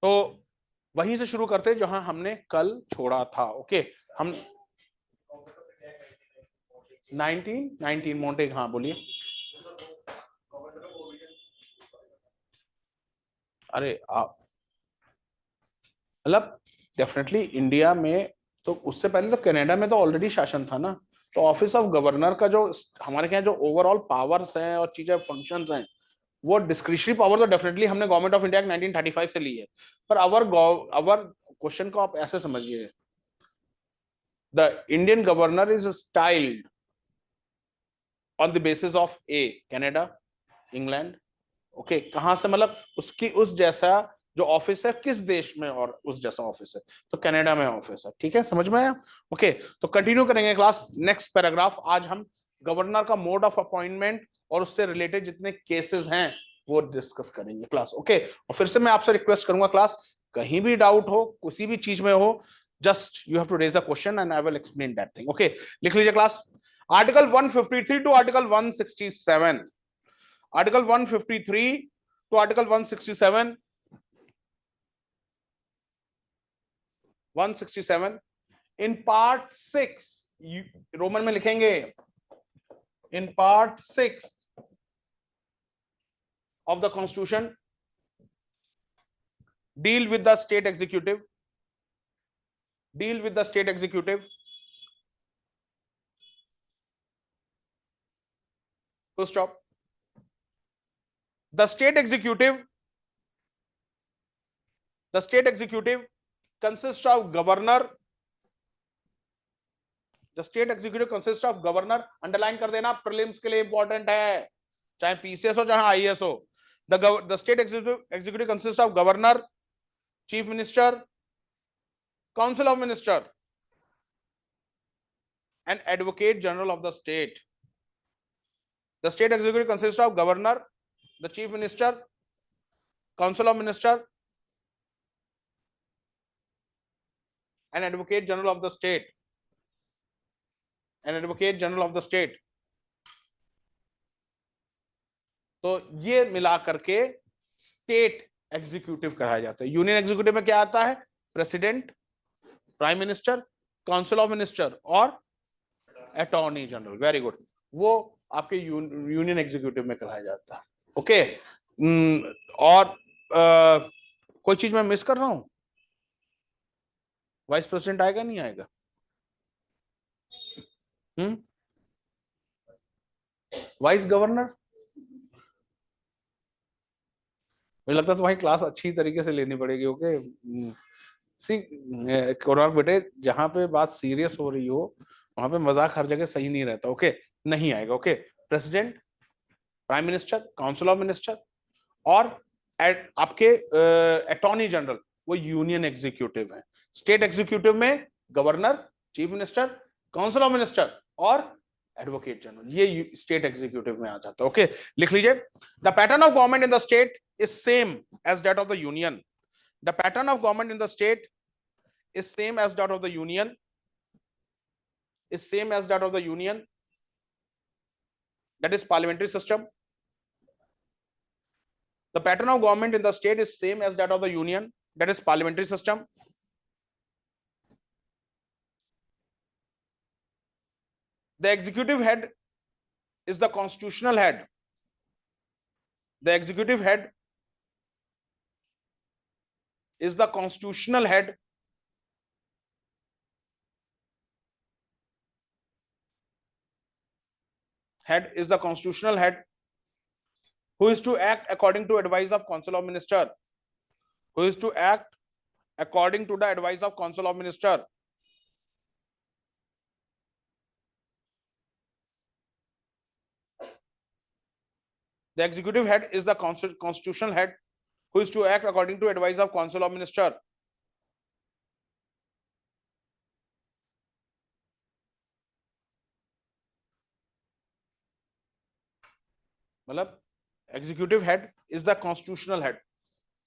तो वहीं से शुरू करते जहां हमने कल छोड़ा था। ओके, हम 19 मोंटेग, हाँ बोलिए। अरे आप मतलब डेफिनेटली इंडिया में, तो उससे पहले तो कनाडा में तो ऑलरेडी शासन था ना। तो ऑफिस ऑफ गवर्नर का जो हमारे यहाँ जो ओवरऑल पावर्स हैं और चीजें फंक्शंस हैं, वो डिस्क्रिशनरी पावर तो डेफिनेटली हमने गवर्नमेंट ऑफ इंडिया 1935 से ली है। पर अवर क्वेश्चन को आप ऐसे समझिए, the Indian governor is styled on the basis of A Canada, England. Okay, कहां से, मतलब उसकी उस जैसा जो ऑफिस है किस देश में, और उस जैसा ऑफिस है तो कनाडा में ऑफिस है। ठीक है, समझ में आया? ओके, तो कंटिन्यू करेंगे क्लास। नेक्स्ट पैराग्राफ, आज हम गवर्नर का मोड ऑफ अपॉइंटमेंट और उससे रिलेटेड जितने केसेस हैं वो डिस्कस करेंगे क्लास। ओके, और फिर से मैं आपसे रिक्वेस्ट करूंगा क्लास, कहीं भी डाउट हो किसी भी चीज में हो, just you have to raise a question and I will explain that thing. Okay, लिख लीजिए class. Article 153 to article 167, article 153 to article 167, 167 in part 6, Roman में लिखेंगे, in part 6 of the constitution deal with the state executive, deal with the state executive, full stop. The state executive, the state executive consists of governor, the state executive consists of governor, underline कर देना, prelims के लिए important है, चाहे PCS हो चाहे IAS हो। The state executive consists of governor, chief minister, council of minister and advocate general of the state. The state executive consists of governor, the chief minister, council of minister and advocate general of the state, and advocate general of the state. तो ये मिला करके state executive कहा जाता है। Union executive में क्या आता है? President, prime minister, council of minister और अटॉर्नी जनरल। वेरी गुड, वो आपके यूनियन एग्जीक्यूटिव में कराया जाता है। ओके, और कोई चीज मैं मिस कर रहा हूं? वाइस प्रेसिडेंट आएगा नहीं आएगा? वाइस गवर्नर, मुझे लगता है तुम्हारी क्लास अच्छी तरीके से लेनी पड़ेगी। ओके, सी कोरार बेटे, जहां पे बात सीरियस हो रही हो वहां पे मजाक हर जगह सही नहीं रहता। ओके, नहीं आएगा। Okay, president, prime minister, council of minister और आपके अटॉर्नी जनरल, वो यूनियन एग्जीक्यूटिव है। स्टेट एग्जीक्यूटिव में governor, chief minister, council of minister और एडवोकेट जनरल, ये स्टेट एग्जीक्यूटिव में आ जाता है। ओके, लिख लीजिए। The pattern of government in the state is same as that of the union. The pattern of government in the state is same as that of the union, is same as that of the union, that is parliamentary system. The pattern of government in the state is same as that of the union, that is parliamentary system. The executive head is the constitutional head. The executive head is the constitutional head. Head is the constitutional head who is to act according to advice of council of minister, who is to act according to the advice of council of minister. The executive head is the constitutional head who is to act according to advice of council of minister. मतलब executive head is the constitutional head.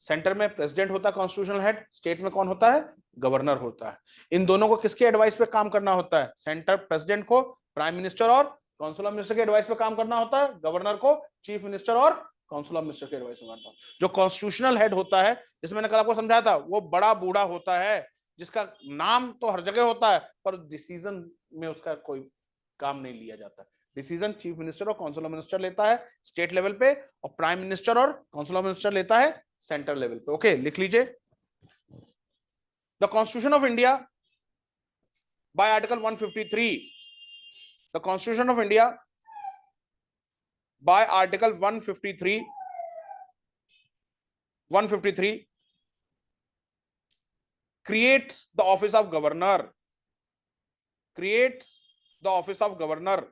Centre में president होता है constitutional head, state में कौन होता है? Governor होता है। इन दोनों को किसके एडवाइस पे काम करना होता है? सेंटर प्रेसिडेंट को प्राइम मिनिस्टर और काउंसिल ऑफ मिनिस्टर के एडवाइस पे काम करना होता है, गवर्नर को चीफ मिनिस्टर और काउंसिल ऑफ मिनिस्टर की एडवाइस में मानता हूँ। जो कॉन्स्टिट्यूशनल हेड होता है, जिसमें मैंने कल आपको समझाया था, वो बड़ा बूढ़ा होता है, जिसका नाम तो हर जगह होता है पर डिसीजन में उसका कोई काम नहीं लिया जाता। डिसीजन चीफ मिनिस्टर और काउंसिल ऑफ मिनिस्टर लेता है स्टेट लेवल पे, और प्राइम मिनिस्टर और काउंसिल ऑफ मिनिस्टर लेता है सेंट्रल लेवल पे। ओके, लिख लीजिए। The constitution of India by article 153, the constitution of India by article 153 creates the office of governor, creates the office of governor,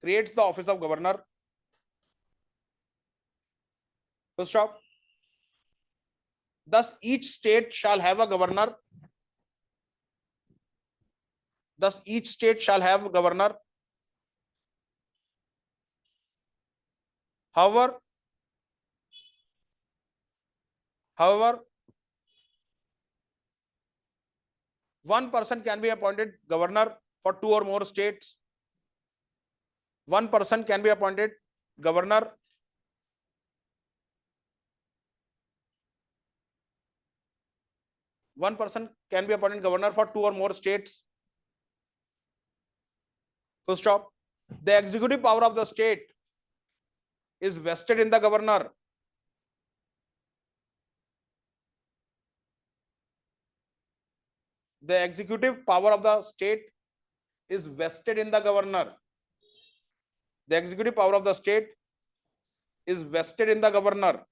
creates the office of governor. Full stop. Thus each state shall have a governor, thus each state shall have a governor. However, one person can be appointed governor for 2 or more states. One person can be appointed governor for 2 or more states. Full stop. The executive power of the state is vested in the governor. The executive power of the state is vested in the governor. The executive power of the state is vested in the governor.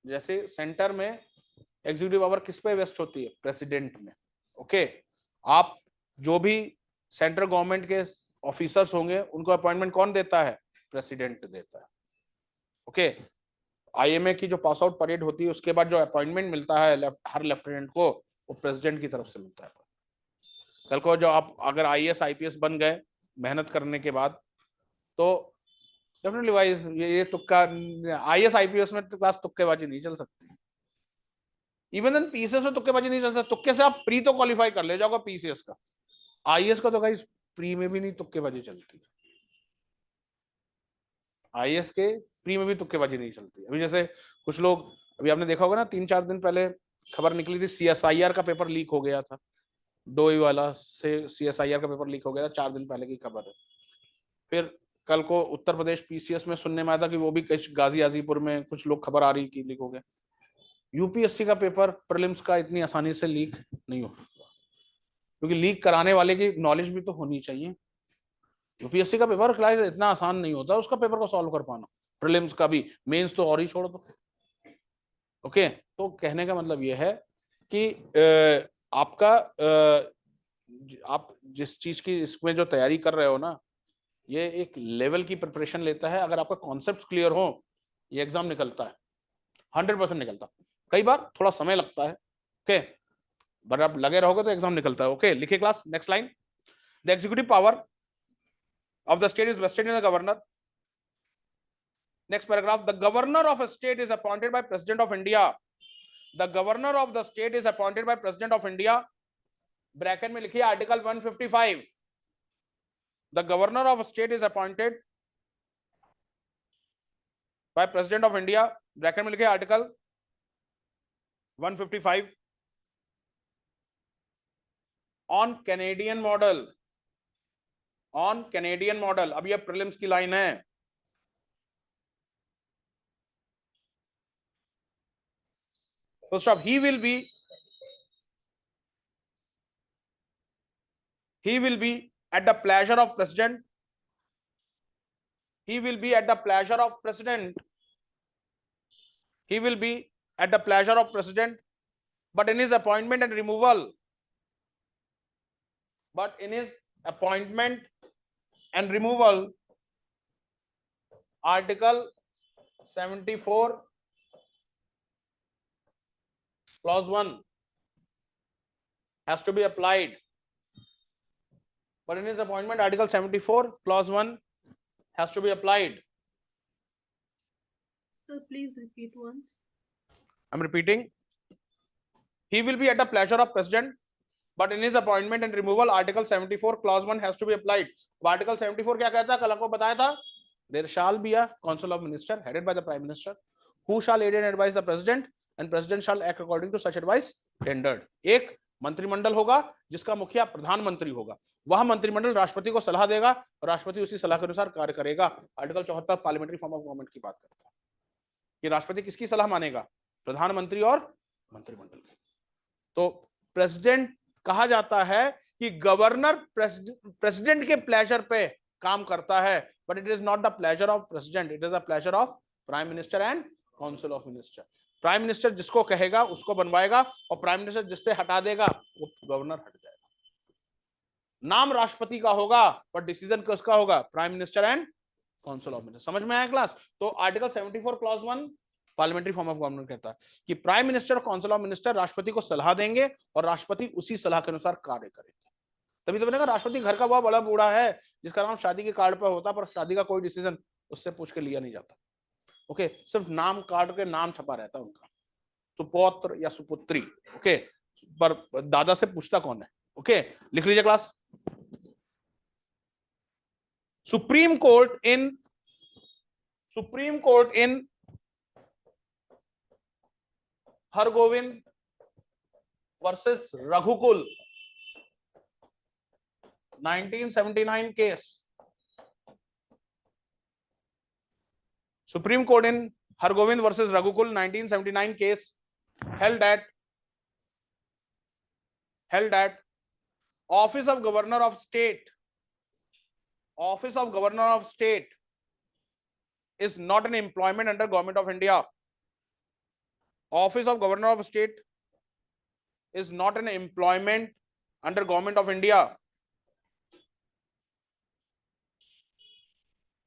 जैसे centre में executive power किस पे waste होती है? President में। Okay, आप जो भी सेंट्रल गवर्नमेंट के ऑफिसर्स होंगे उनको अपॉइंटमेंट कौन देता है? प्रेसिडेंट देता है। ओके, आईएमए की जो पास आउट परेड होती है उसके बाद जो अपॉइंटमेंट मिलता है हर लेफ्टिनेंट को, वो प्रेसिडेंट की तरफ से मिलता है। कल को जो आप अगर आईएएस आईपीएस बन गए मेहनत करने के बाद, तो डेफिनेटली भाई ये तुक्का, आईएएस आईपीएस में तो क्लास तुक्केबाजी नहीं चल सकती। इवन देन पीसीएस में तुक्केबाजी नहीं चल सकती। तुक्के से आप प्री तो क्वालिफाई कर ले जाओगे पीसीएस का, आईएएस का तो गाइस प्री में भी नहीं तुक्केबाजी चलती। आईएएस के प्री में भी तुक्केबाजी नहीं चलती। अभी जैसे कुछ लोग, अभी आपने देखा होगा ना, 3-4 दिन पहले खबर निकली थी सीएसआईआर का पेपर लीक हो गया था। डोई वाला से सीएसआईआर का पेपर लीक हो गया था, 4 दिन पहले की खबर है। फिर कल को उत्तर प्रदेश पीसीएस में सुनने में आया था कि वो भी गाजी हाजीपुर में कुछ लोग खबर आ रही कि लीक हो गया। यूपीएससी का पेपर प्रीलिम्स का इतनी आसानी से लीक नहीं हो सकता, क्योंकि लीक कराने वाले की नॉलेज भी तो होनी चाहिए। यूपीएससी का पेपर क्लास इतना आसान नहीं होता उसका पेपर को सॉल्व कर पाना, प्रीलिम्स का भी, मेंस तो और ही छोड़ दो। ओके, तो कहने का मतलब यह है कि आपका आप जिस चीज की इसमें जो तैयारी कर रहे हो ना, ये एक लेवल की प्रिपरेशन लेता है। अगर आपका कॉन्सेप्ट क्लियर हो, ये एग्जाम निकलता है, 100% निकलता। कई बार थोड़ा समय लगता है, ओके, बट आप लगे रहोगे तो एग्जाम निकलता है। ओके, लिखिए class, next line. The executive power of the state is vested in the governor. Next paragraph, the governor of a state is appointed by president of India. The governor of the state is appointed by president of India. Bracket में लिखिए article 155. The governor of a state is appointed by president of India. Bracket में लिखिए article 155 on Canadian model. On Canadian model. अब ये prelims की line है। तो stop, he will be at the pleasure of president. He will be at the pleasure of president. He will be at the pleasure of president, but in his appointment and removal, Article 74 clause 1 has to be applied. But in his appointment, Article 74 clause 1 has to be applied. Sir, please repeat once. I'm repeating. He will be at the pleasure of president, but in his appointment and removal article 74 clause 1 has to be applied. Article 74 क्या कहता है, कल आपको बताया था, there shall be a council of minister headed by the prime minister who shall aid and advise the president and president shall act according to such advice tendered. एक मंत्रिमंडल होगा जिसका मुखिया प्रधानमंत्री होगा, वह मंत्रिमंडल राष्ट्रपति को सलाह देगा और राष्ट्रपति उसी सलाह के अनुसार कार्य करेगा. Article 74 parliamentary form of government की बात करता है कि राष्ट्रपति किसकी सलाह मानेगा, प्रधानमंत्री और मंत्रिमंडल की. तो प्रेसिडेंट कहा जाता है कि गवर्नर प्रेसिडेंट के प्लेजर पे काम करता है, but it is not the pleasure of president, it is the pleasure of prime minister and council of minister. Prime minister जिसको कहेगा उसको बनवाएगा और प्राइम मिनिस्टर जिससे हटा देगा वो गवर्नर हट जाएगा. नाम राष्ट्रपति का होगा पर डिसीजन किसका होगा, prime minister and council of minister. समझ में आया क्लास? तो article 74 clause 1 parliamentary form of government कहता है कि प्राइम मिनिस्टर और काउंसिल ऑफ मिनिस्टर राष्ट्रपति को सलाह देंगे और राष्ट्रपति उसी सलाह के अनुसार कार्य करेंगे. तभी तो मैंने कहा राष्ट्रपति घर का बहुत बड़ा बूढ़ा है जिसका नाम शादी के कार्ड पर होता पर शादी का कोई डिसीजन उससे पूछ के लिया नहीं जाता. ओके, सिर्फ नाम कार्ड के नाम छपा रहता है उनका, सुपौत्र या सुपुत्री. ओके, पर दादा से पूछता कौन है. ओके, लिख लीजिए class. Supreme Court in Hargovind versus Raghukul 1979 case. Supreme Court in Hargovind versus Raghukul 1979 case held that Office of Governor of State is not an employment under Government of India. Office of Governor of State is not an employment under Government of India.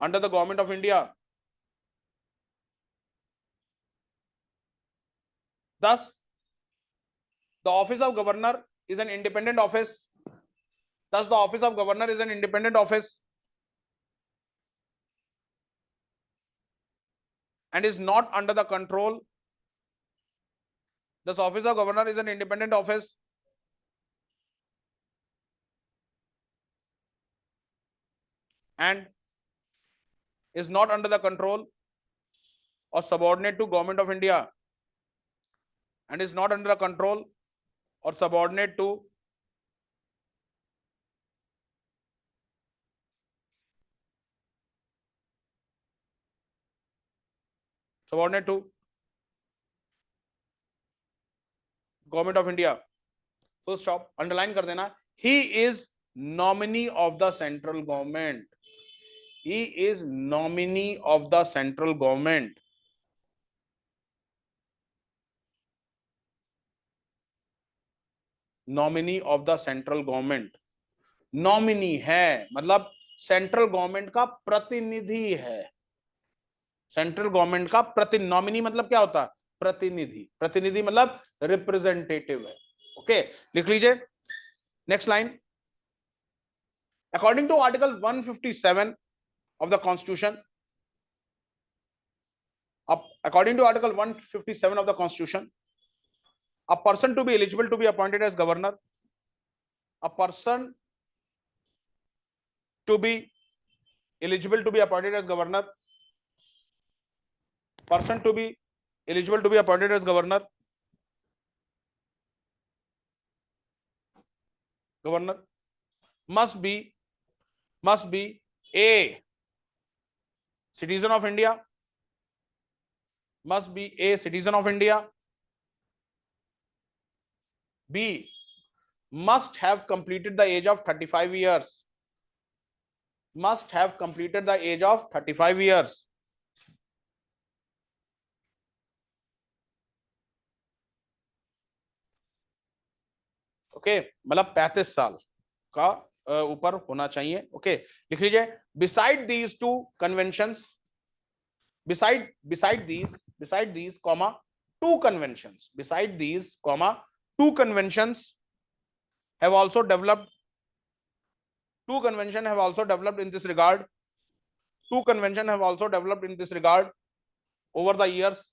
Under the Government of India. Thus, the office of governor is an independent office. Thus, the office of governor is an independent office and is not under the control. Thus, office of governor is an independent office and is not under the control or subordinate to Government of India. And is not under the control or subordinate to Government of India. So stop, underline कर देना. He is nominee of the central government. He is nominee of the central government. Nominee of the central government. Nominee है मतलब central government का प्रतिनिधि है. Central government का nominee मतलब क्या होता है, प्रतिनिधि. प्रतिनिधि मतलब रिप्रेजेंटेटिव है. ओके, लिख लीजिए next line. According to article 157 of the constitution, according to article 157 of the constitution, a person to be eligible to be appointed as governor, a person to be eligible to be appointed as governor, person to be eligible to be appointed as governor must be a citizen of India, must be a citizen of India. B, must have completed the age of 35 years. Must have completed the age of 35 years. Okay, मतलब 35 साल का ऊपर होना चाहिए. Okay, लिख लीजिए. Beside these two conventions, beside these, comma, two conventions. Beside these, comma, two conventions have also developed. Two conventions have also developed in this regard. Two conventions have also developed in this regard over the years.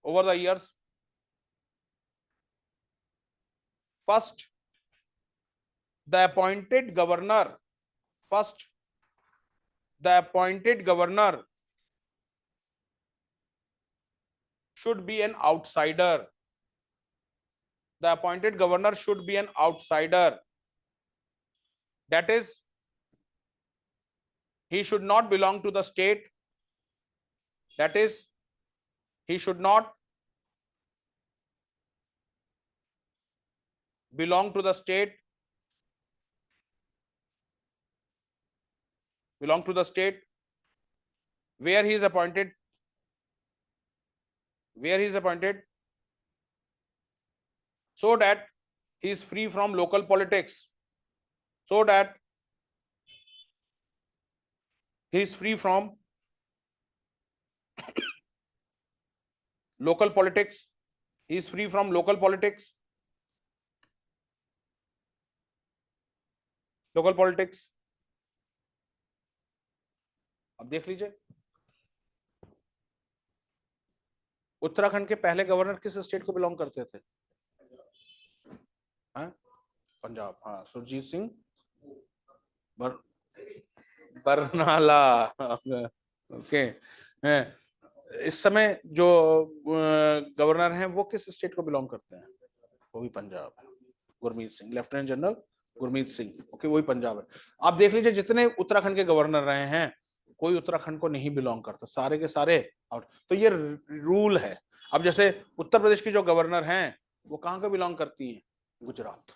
Over the years. first the appointed governor first the appointed governor should be an outsider. The appointed governor should be an outsider. That is, he should not belong to the state. That is, he should not belong to the state. Belong to the state where he is appointed. Where he is appointed, so that he is free from local politics. So that he is free from local politics. He is free from local politics. Local politics. अब देख लीजिए, उत्तराखंड के पहले governor किस state को belong करते थे? पंजाब। हाँ, सुरजीत सिंह बरनाला। ओके। इस समय जो गवर्नर हैं वो किस स्टेट को बिलोंग करते हैं? वो भी पंजाब है, Gurmeet Singh, lieutenant general Gurmeet Singh. Okay, वही पंजाब है। आप देख लीजिए, जितने उत्तराखंड के गवर्नर रहे हैं कोई उत्तराखंड को नहीं बिलोंग करता, सारे के सारे आउट। तो ये रूल है। अब जैसे उत्तर प्रदेश की जो गवर्नर हैं वो कहां को बिलोंग करती हैं? गुजरात।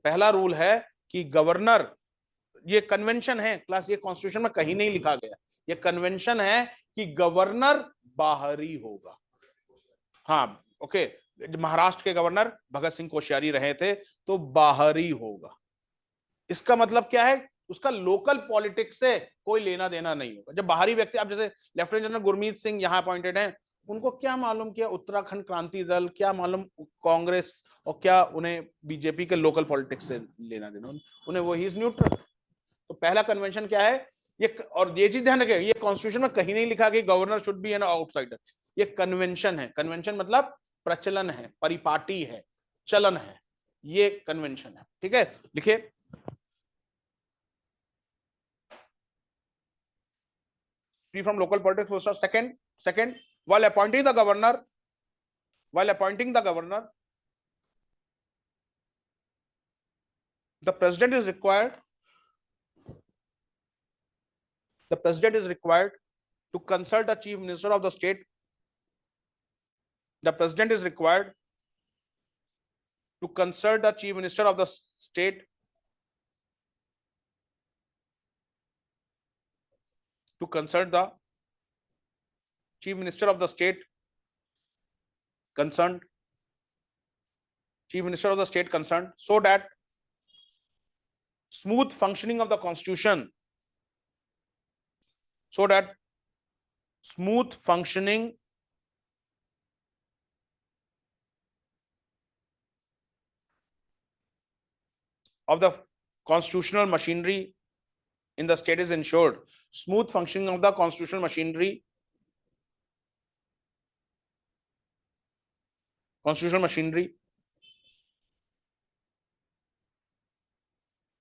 पहला रूल है कि गवर्नर, ये कन्वेंशन है क्लास, ये कॉन्स्टिट्यूशन में कहीं नहीं लिखा गया, ये कन्वेंशन है कि गवर्नर बाहरी होगा। हाँ, ओके। महाराष्ट्र के गवर्नर भगत सिंह कोश्यारी रहे थे, तो बाहरी होगा। इसका मतलब क्या है? उसका लोकल पॉलिटिक्स से कोई लेना देना नहीं होगा। जब बाहरी व्यक्ति, अब जैसे लेफ्टिनेंट जनरल गुरमीत सिंह यहां अपॉइंटेड हैं, उनको क्या मालूम किया उत्तराखंड क्रांति दल, क्या मालूम कांग्रेस, और क्या उन्हें बीजेपी के लोकल पॉलिटिक्स से लेना देना? उन्हें वो ही इज न्यूट्रल। तो पहला कन्वेंशन क्या है ये, और ये चीज ध्यान रखें, ये कॉन्स्टिट्यूशन में कहीं नहीं लिखा कि governor should be an outsider. ये कन्वेंशन है। कन्वेंशन मतलब प्रचलन है, परिपाटी है, चलन है, ये कन्वेंशन है। ठीक है, लिखिए। Free from local politics was the second, while appointing the governor, the president is required to consult the chief minister of the state. The president is required to consult the chief minister of the state to consult the chief minister of the state concerned, so that smooth functioning of the constitution, of the constitutional machinery in the state is ensured. Smooth functioning of the constitutional machinery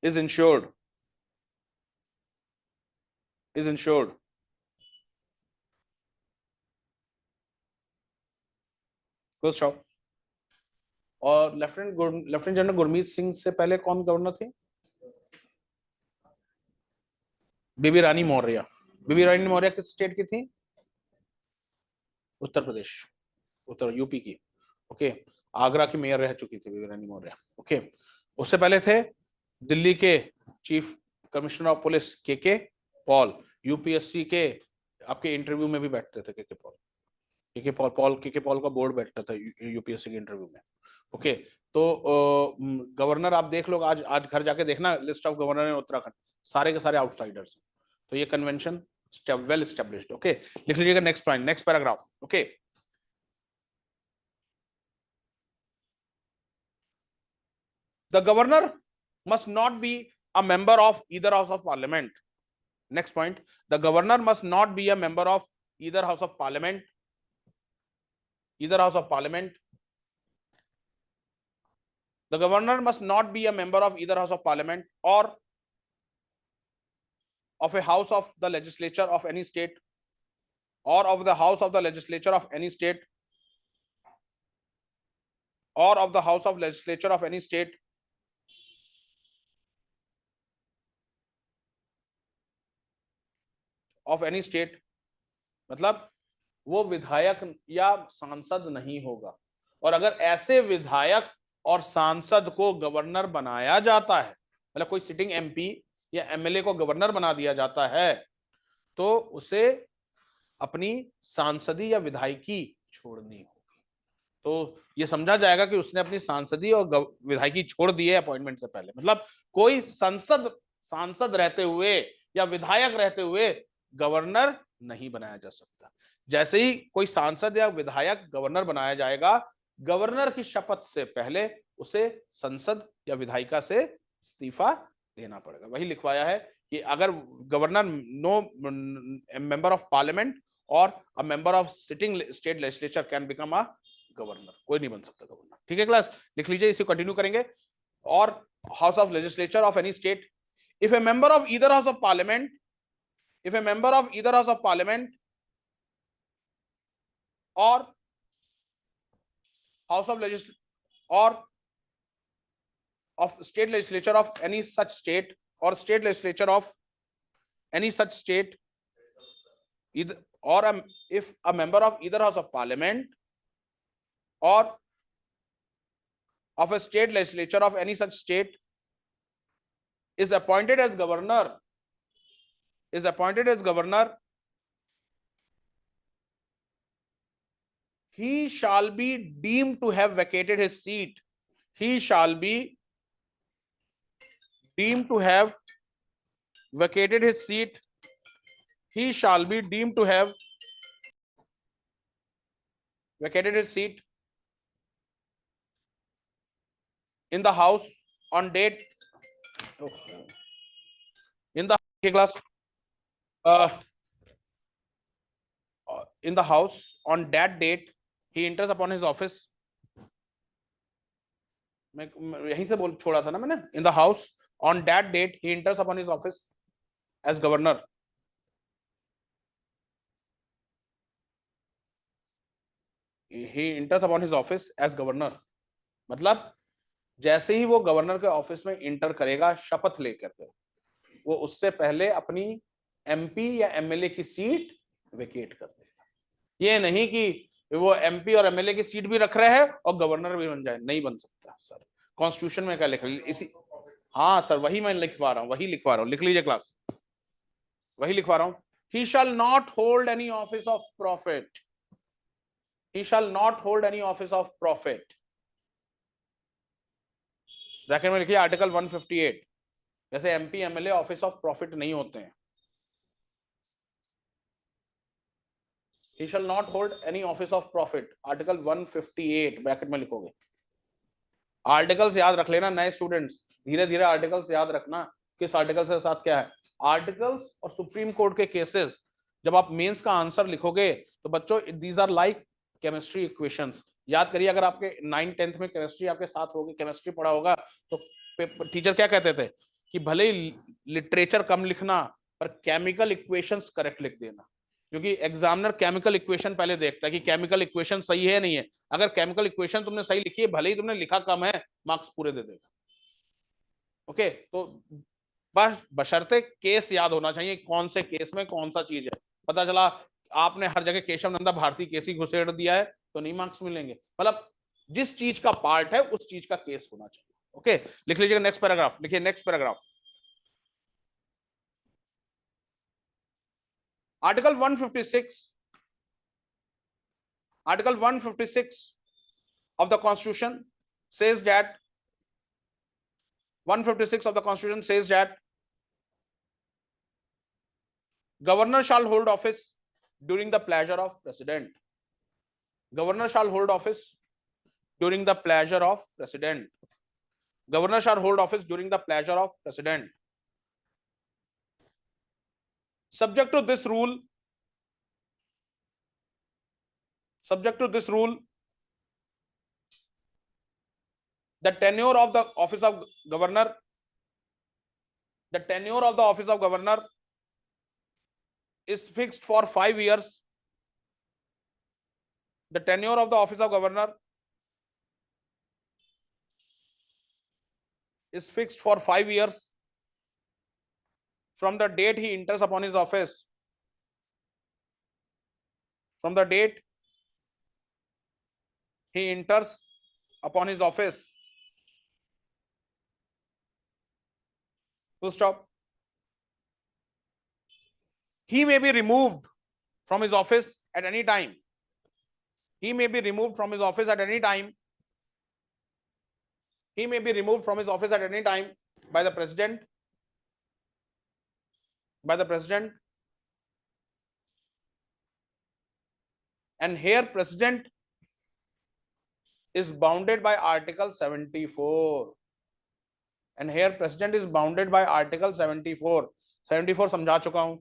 is ensured. Good stop. और lieutenant general Gurmeet Singh से पहले कौन governor थे? बीबी रानी मौर्य। बीबी रानी मौर्य किस state की थी? Uttar Pradesh, UP की। Okay, Agra की मेयर रह चुकी थी बीबी रानी मौर्य। ओके, उससे पहले थे दिल्ली के चीफ कमिश्नर ऑफ पुलिस के पॉल। यूपीएससी के आपके इंटरव्यू में भी बैठते थे के पॉल का बोर्ड बैठता था यूपीएससी के इंटरव्यू में। ओके, तो गवर्नर आप देख लो, आज घर जाके देखना लिस्ट ऑफ गवर्नर इन उत्तराखंड, सारे के सारे आउटसाइडर्स। तो ये कन्वेंशन वेल एस्टेब्लिश्ड। ओके, लिख लीजिएगा next point, next paragraph. Okay, the governor must not be a member of either house of parliament. Next point, the governor must not be a member of either house of parliament. The governor must not be a member of either house of parliament or of a house of the legislature of any state, or of the house of the legislature of any state, or of the house of legislature of any state, of any state, मतलब वो विधायक या सांसद नहीं होगा। और अगर ऐसे विधायक और सांसद को गवर्नर बनाया जाता है, मतलब कोई सिटिंग एमपी या एमएलए को गवर्नर बना दिया जाता है, तो उसे अपनी सांसदी या विधायकी छोड़नी होगी। तो ये समझा जाएगा कि उसने अपनी सांसदी और विधायकी छोड़ दी है अपॉइंटमेंट से पहले। मतलब कोई सांसद रहते हुए या विधायक रहते हुए गवर्नर नहीं बनाया जा सकता। जैसे ही कोई सांसद या विधायक गवर्नर बनाया जाएगा, गवर्नर की शपथ से पहले उसे संसद या विधायिका से इस्तीफा देना पड़ेगा। वही लिखवाया है कि अगर governor no member of parliament और a member of sitting state legislature can become a governor, कोई नहीं बन सकता गवर्नर। ठीक है क्लास, लिख लीजिए, इसे कंटिन्यू करेंगे। और house of legislature of any state, if A member of either house of parliament, if a member of either house of parliament or house of legislature or of state legislature of any such state or state legislature of any such state, either or if a member of either house of parliament or of a state legislature of any such state is appointed as governor, he shall be deemed to have vacated his seat. He shall be deemed to have vacated his seat. He shall be deemed to have vacated his seat in the house on date in the class in the house on that date he enters upon his office. मैं यहीं से बोल छोड़ा था ना मैंने, in the house on that date he enters upon his office as governor. He enters upon his office as governor, मतलब जैसे ही वो गवर्नर के ऑफिस में इंटर करेगा शपथ लेकर के, वो उससे पहले अपनी एमपी या एमएलए की सीट वेकेट कर देगा। ये नहीं कि वो एमपी और एमएलए की सीट भी रख रहे हैं और गवर्नर भी बन जाए, नहीं बन सकता सर। कॉन्स्टिट्यूशन में क्या लिखा है इसी, हाँ सर वही मैं लिख पा रहा हूँ, वही लिखवा रहा हूँ, लिख लीजिए क्लास, वही लिखवा रहा हूँ। He shall not hold any office of profit. He shall not hold any office of profit. Bracket में लिखिए आर्टिकल 158, जैसे MP MLA office of profit नहीं होते हैं। He shall not hold any office of profit, article 158 bracket में लिखोगे। Articles याद रख लेना नए स्टूडेंट्स, धीरे धीरे आर्टिकल्स याद रखना, किस आर्टिकल के साथ क्या है। आर्टिकल्स और सुप्रीम कोर्ट के केसेस जब आप मेंस का आंसर लिखोगे तो बच्चों these are like chemistry equations. याद करिए, अगर आपके 9th-10th में केमिस्ट्री आपके साथ होगी, केमिस्ट्री पढ़ा होगा, तो टीचर क्या कहते थे कि भले ही लिटरेचर कम लिखना पर केमिकल इक्वेशंस करेक्ट लिख देना, क्योंकि एग्जामिनर केमिकल इक्वेशन पहले देखता है कि केमिकल इक्वेशन सही है नहीं है। अगर केमिकल इक्वेशन तुमने सही लिखी है, भले ही तुमने लिखा कम है, मार्क्स पूरे दे देगा। ओके, तो बस बशर्ते केस याद होना चाहिए, कौन से केस में कौन सा चीज है। पता चला आपने हर जगह केशव नंदा भारती केस ही घुसेड़ दिया है तो नहीं मार्क्स मिलेंगे। मतलब जिस चीज का पार्ट है उस चीज का केस होना चाहिए। ओके, लिख लीजिएगा नेक्स्ट पैराग्राफ, लिखिए next paragraph. Article 156 of the Constitution says that 156 of the Constitution says that governor shall hold office during the pleasure of president. Governor shall hold office during the pleasure of president. Governor shall hold office during the pleasure of president. Subject to this rule, The tenure of the office of governor, the tenure of the office of governor is fixed for 5 years. The tenure of the office of governor is fixed for 5 years from the date he enters upon his office. From the date he enters upon his office. Full stop. He may be removed from his office at any time. He may be removed from his office at any time. He may be removed from his office at any time by the president. By the president. And here president is bounded by Article 74. And here president is bounded by Article 74. 74 समझा चुका हूं.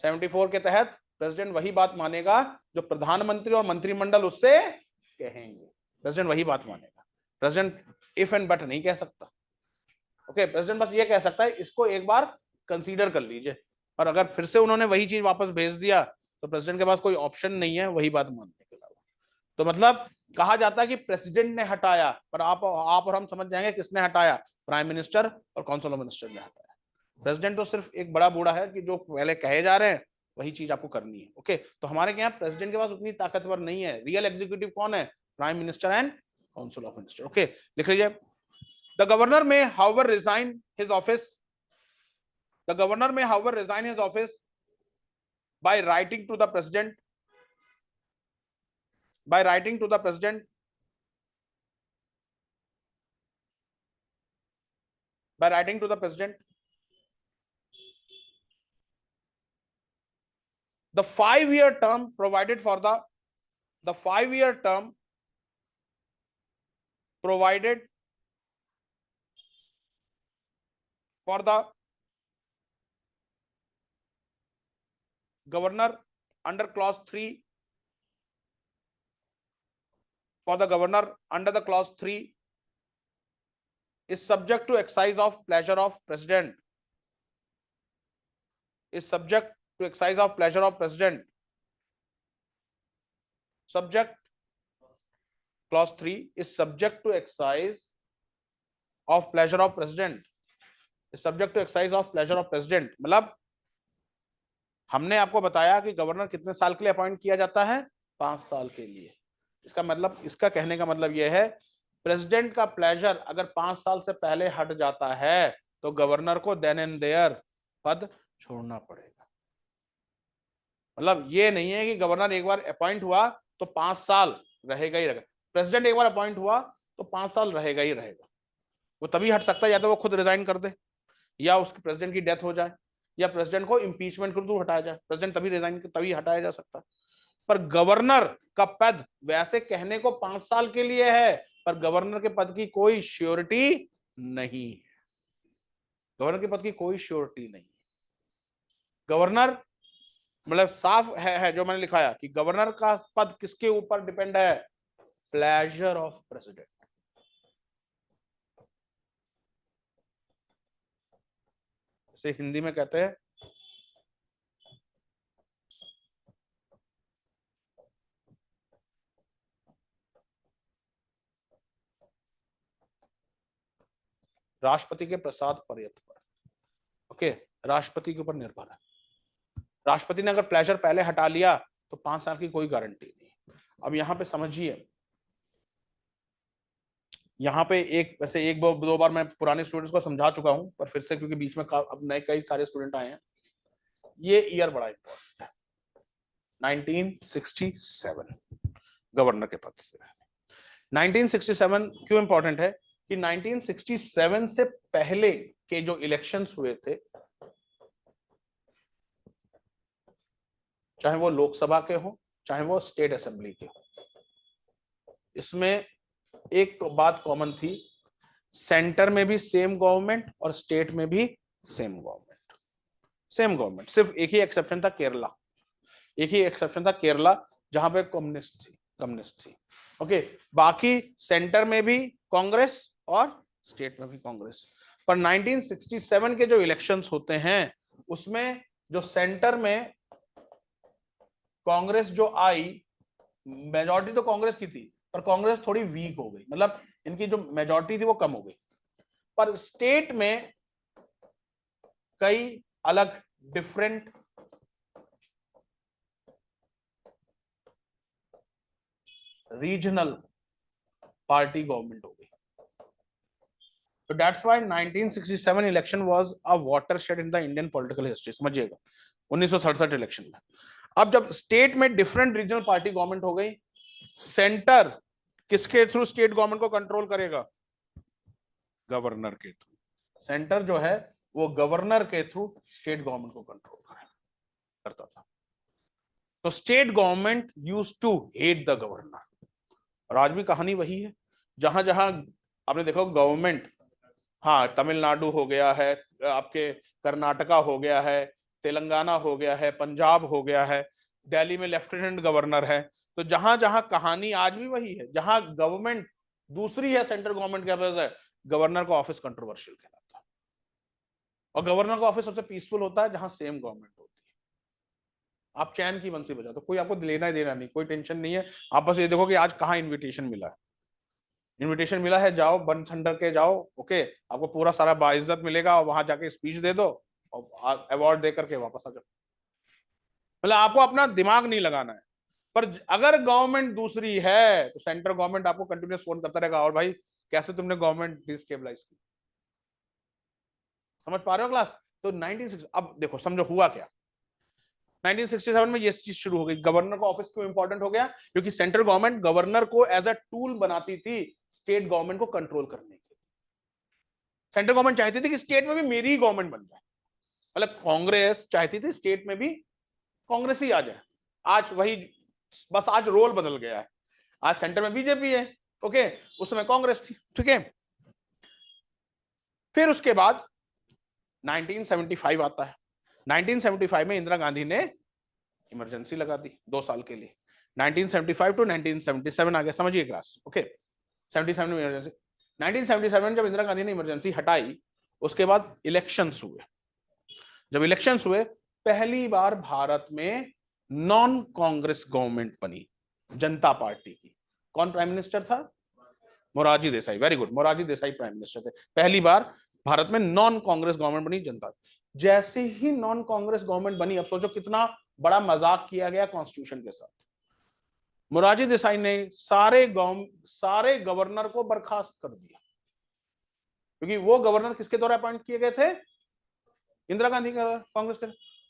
74 के तहत president वही बात मानेगा जो प्रधानमंत्री और मंत्रिमंडल उससे कहेंगे. प्रेसिडेंट वही बात मानेगा. प्रेसिडेंट इफ एंड बट नहीं कह सकता. ओके, प्रेसिडेंट बस ये कह सकता है इसको एक बार कंसीडर कर लीजिए, और अगर फिर से उन्होंने वही चीज वापस भेज दिया तो प्रेसिडेंट के पास कोई ऑप्शन नहीं है वही बात मानने के अलावा. तो मतलब कहा जाता है कि प्रेसिडेंट ने हटाया, पर आप और हम समझ जाएंगे किसने हटाया. प्राइम मिनिस्टर और काउंसिल ऑफ मिनिस्टर ने हटाया. प्रेसिडेंट तो सिर्फ एक बड़ा बूढ़ा है कि जो पहले कहे जा रहे हैं वही चीज आपको करनी है. ओके, तो हमारे यहाँ प्रेसिडेंट के पास उतनी ताकतवर नहीं है. रियल एग्जीक्यूटिव कौन है? Prime minister and council of minister. Okay, लिख लीजिए. The governor may however resign his office. The governor may however resign his office by writing to the president. By writing to the president. By writing to the president. The 5-year term provided for the 5-year term provided for the governor under clause 3, for the governor under the clause 3 is subject to exercise of pleasure of president. Is subject to exercise of pleasure of president. Subject, clause 3 is subject to exercise of pleasure of president. Is subject to exercise of pleasure of president. मतलब हमने आपको बताया कि governor कितने साल के लिए appoint किया जाता है? 5 साल के लिए. इसका मतलब, इसका कहने का मतलब यह है प्रेसिडेंट का प्लेजर अगर 5 साल से पहले हट जाता है तो गवर्नर को देन एंड देयर पद छोड़ना पड़ेगा. मतलब ये नहीं है कि गवर्नर एक बार अपॉइंट हुआ तो 5 साल रहेगा ही रहेगा. प्रेसिडेंट एक बार अपॉइंट हुआ तो 5 साल रहेगा ही रहेगा. वो तभी हट सकता है या तो वो खुद रिजाइन कर दे, या उसके प्रेसिडेंट की डेथ हो जाए, या प्रेसिडेंट को इंपीचमेंट के थ्रू हटाया जाए. प्रेसिडेंट तभी रिजाइन, तभी हटाया जा सकता है. पर गवर्नर का पद वैसे कहने को 5 साल के लिए है, पर गवर्नर के पद की कोई श्योरिटी नहीं है. गवर्नर के पद की कोई श्योरिटी नहीं. गवर्नर मतलब साफ है जो मैंने लिखाया कि गवर्नर का पद किसके ऊपर डिपेंड है? Pleasure of president. इसे हिंदी में कहते हैं राष्ट्रपति के प्रसाद पर्यंत पर. ओके, राष्ट्रपति के ऊपर निर्भर है. राष्ट्रपति ने अगर प्लेजर पहले हटा लिया तो 5 साल की कोई गारंटी नहीं. अब यहां पे समझिए, यहाँ पे एक वैसे एक दो बार मैं पुराने स्टूडेंट्स को समझा चुका हूं, पर फिर से क्योंकि बीच में अब नए कई सारे स्टूडेंट आए हैं, ये ईयर बड़ा इंपॉर्टेंट है. 1967 गवर्नर के पद से. 1967 क्यों इंपॉर्टेंट है कि 1967 से पहले के जो इलेक्शंस हुए थे, चाहे वो लोकसभा के हो चाहे वो स्टेट असेंबली के हो, इसमें एक बात कॉमन थी, सेंटर में भी सेम गवर्नमेंट और स्टेट में भी सेम गवर्नमेंट. Same government. सिर्फ एक ही एक्सेप्शन था केरला. एक ही एक्सेप्शन था केरला जहां पे कम्युनिस्ट थी. ओके, बाकी सेंटर में भी कांग्रेस और स्टेट में भी कांग्रेस। पर 1967 के जो इलेक्शंस होते हैं उसमें जो सेंटर में कांग्रेस जो आई, मेजॉरिटी तो कांग्रेस की थी पर कांग्रेस थोड़ी वीक हो गई, मतलब इनकी जो मेजॉरिटी थी वो कम हो गई। पर स्टेट में कई अलग डिफरेंट रीजनल पार्टी गवर्नमेंट हो गई। तो that's why 1967 election was a watershed in the Indian political history. समझिएगा 1967 इलेक्शन में अब जब स्टेट में डिफरेंट रीजनल पार्टी गवर्नमेंट हो गई, सेंटर किसके थ्रू स्टेट गवर्नमेंट को कंट्रोल करेगा? गवर्नर के थ्रू। सेंटर जो है वो गवर्नर के थ्रू स्टेट गवर्नमेंट को कंट्रोल करता था। तो state government used to hate the governor. और आज भी कहानी वही है, जहां जहां आपने देखो गवर्नमेंट, हाँ तमिलनाडु हो गया है, आपके कर्नाटका हो गया है, तेलंगाना हो गया है, पंजाब हो गया है, दिल्ली में लेफ्टिनेंट गवर्नर है। तो जहां जहां कहानी आज भी वही है, जहां गवर्नमेंट दूसरी है सेंट्रल गवर्नमेंट के पास है, गवर्नर का ऑफिस कंट्रोवर्शियल कहलाता है। और गवर्नर का ऑफिस सबसे पीसफुल होता है जहां सेम गवर्नमेंट होती है। आप चैन की बंसी बजा दो, कोई आपको लेना ही देना नहीं, कोई टेंशन नहीं है। आप बस ये देखो कि आज कहाँ इन्विटेशन मिला है, इनविटेशन मिला है, जाओ बन ठंडर के जाओ, ओके, आपको पूरा सारा बाइज्जत मिलेगा और वहां जाके स्पीच दे दो और अवार्ड दे करके वापस आ जाओ। मतलब आपको अपना दिमाग नहीं लगाना है। पर अगर गवर्नमेंट दूसरी है तो सेंट्रल गवर्नमेंट आपको कंटिन्यूस फोन करता रहेगा, और भाई कैसे तुमने गवर्नमेंट डिस्टेबलाइज की। समझ पा रहे हो क्लास? तो 1960 अब देखो समझो हुआ क्या। 1967 में ये चीज शुरू हो गई। गवर्नर का ऑफिस क्यों इंपॉर्टेंट हो गया? क्योंकि सेंट्रल गवर्नमेंट गवर्नर को एज अ टूल बनाती थी स्टेट गवर्नमेंट को कंट्रोल करने के। सेंट्रल गवर्नमेंट चाहती थी कि स्टेट में भी मेरी ही गवर्नमेंट बन जाए, मतलब कांग्रेस चाहती थी स्टेट में भी कांग्रेस ही आ जाए। आज वही, बस आज रोल बदल गया है। आज सेंटर में बीजेपी है, ओके, उस समय कांग्रेस थी, ठीक है। फिर उसके बाद 1975 आता है। 1975 में इंदिरा गांधी ने इमरजेंसी लगा दी 2 साल के लिए। 1975 टू 1977 आ गया, समझिए क्लास, ओके। 77 में इमरजेंसी, 1977 जब इंदिरा गांधी ने इमरजेंसी हटाई उसके बाद इलेक्शंस हुए। जब इलेक्शंस हुए पहली बार भारत में नॉन कांग्रेस गवर्नमेंट बनी, जनता पार्टी की। कौन प्राइम मिनिस्टर था? Morarji Desai. Very good, Morarji Desai prime minister थे। पहली बार भारत में नॉन कांग्रेस गवर्नमेंट बनी, जनता। जैसे ही नॉन कांग्रेस गवर्नमेंट बनी, अब सोचो कितना बड़ा मजाक किया गया कॉन्स्टिट्यूशन के साथ। मोरारजी देसाई ने सारे गवर्नर को बर्खास्त कर दिया, क्योंकि वो गवर्नर किसके द्वारा अपॉइंट किए गए थे? इंदिरा गांधी का, कांग्रेस के।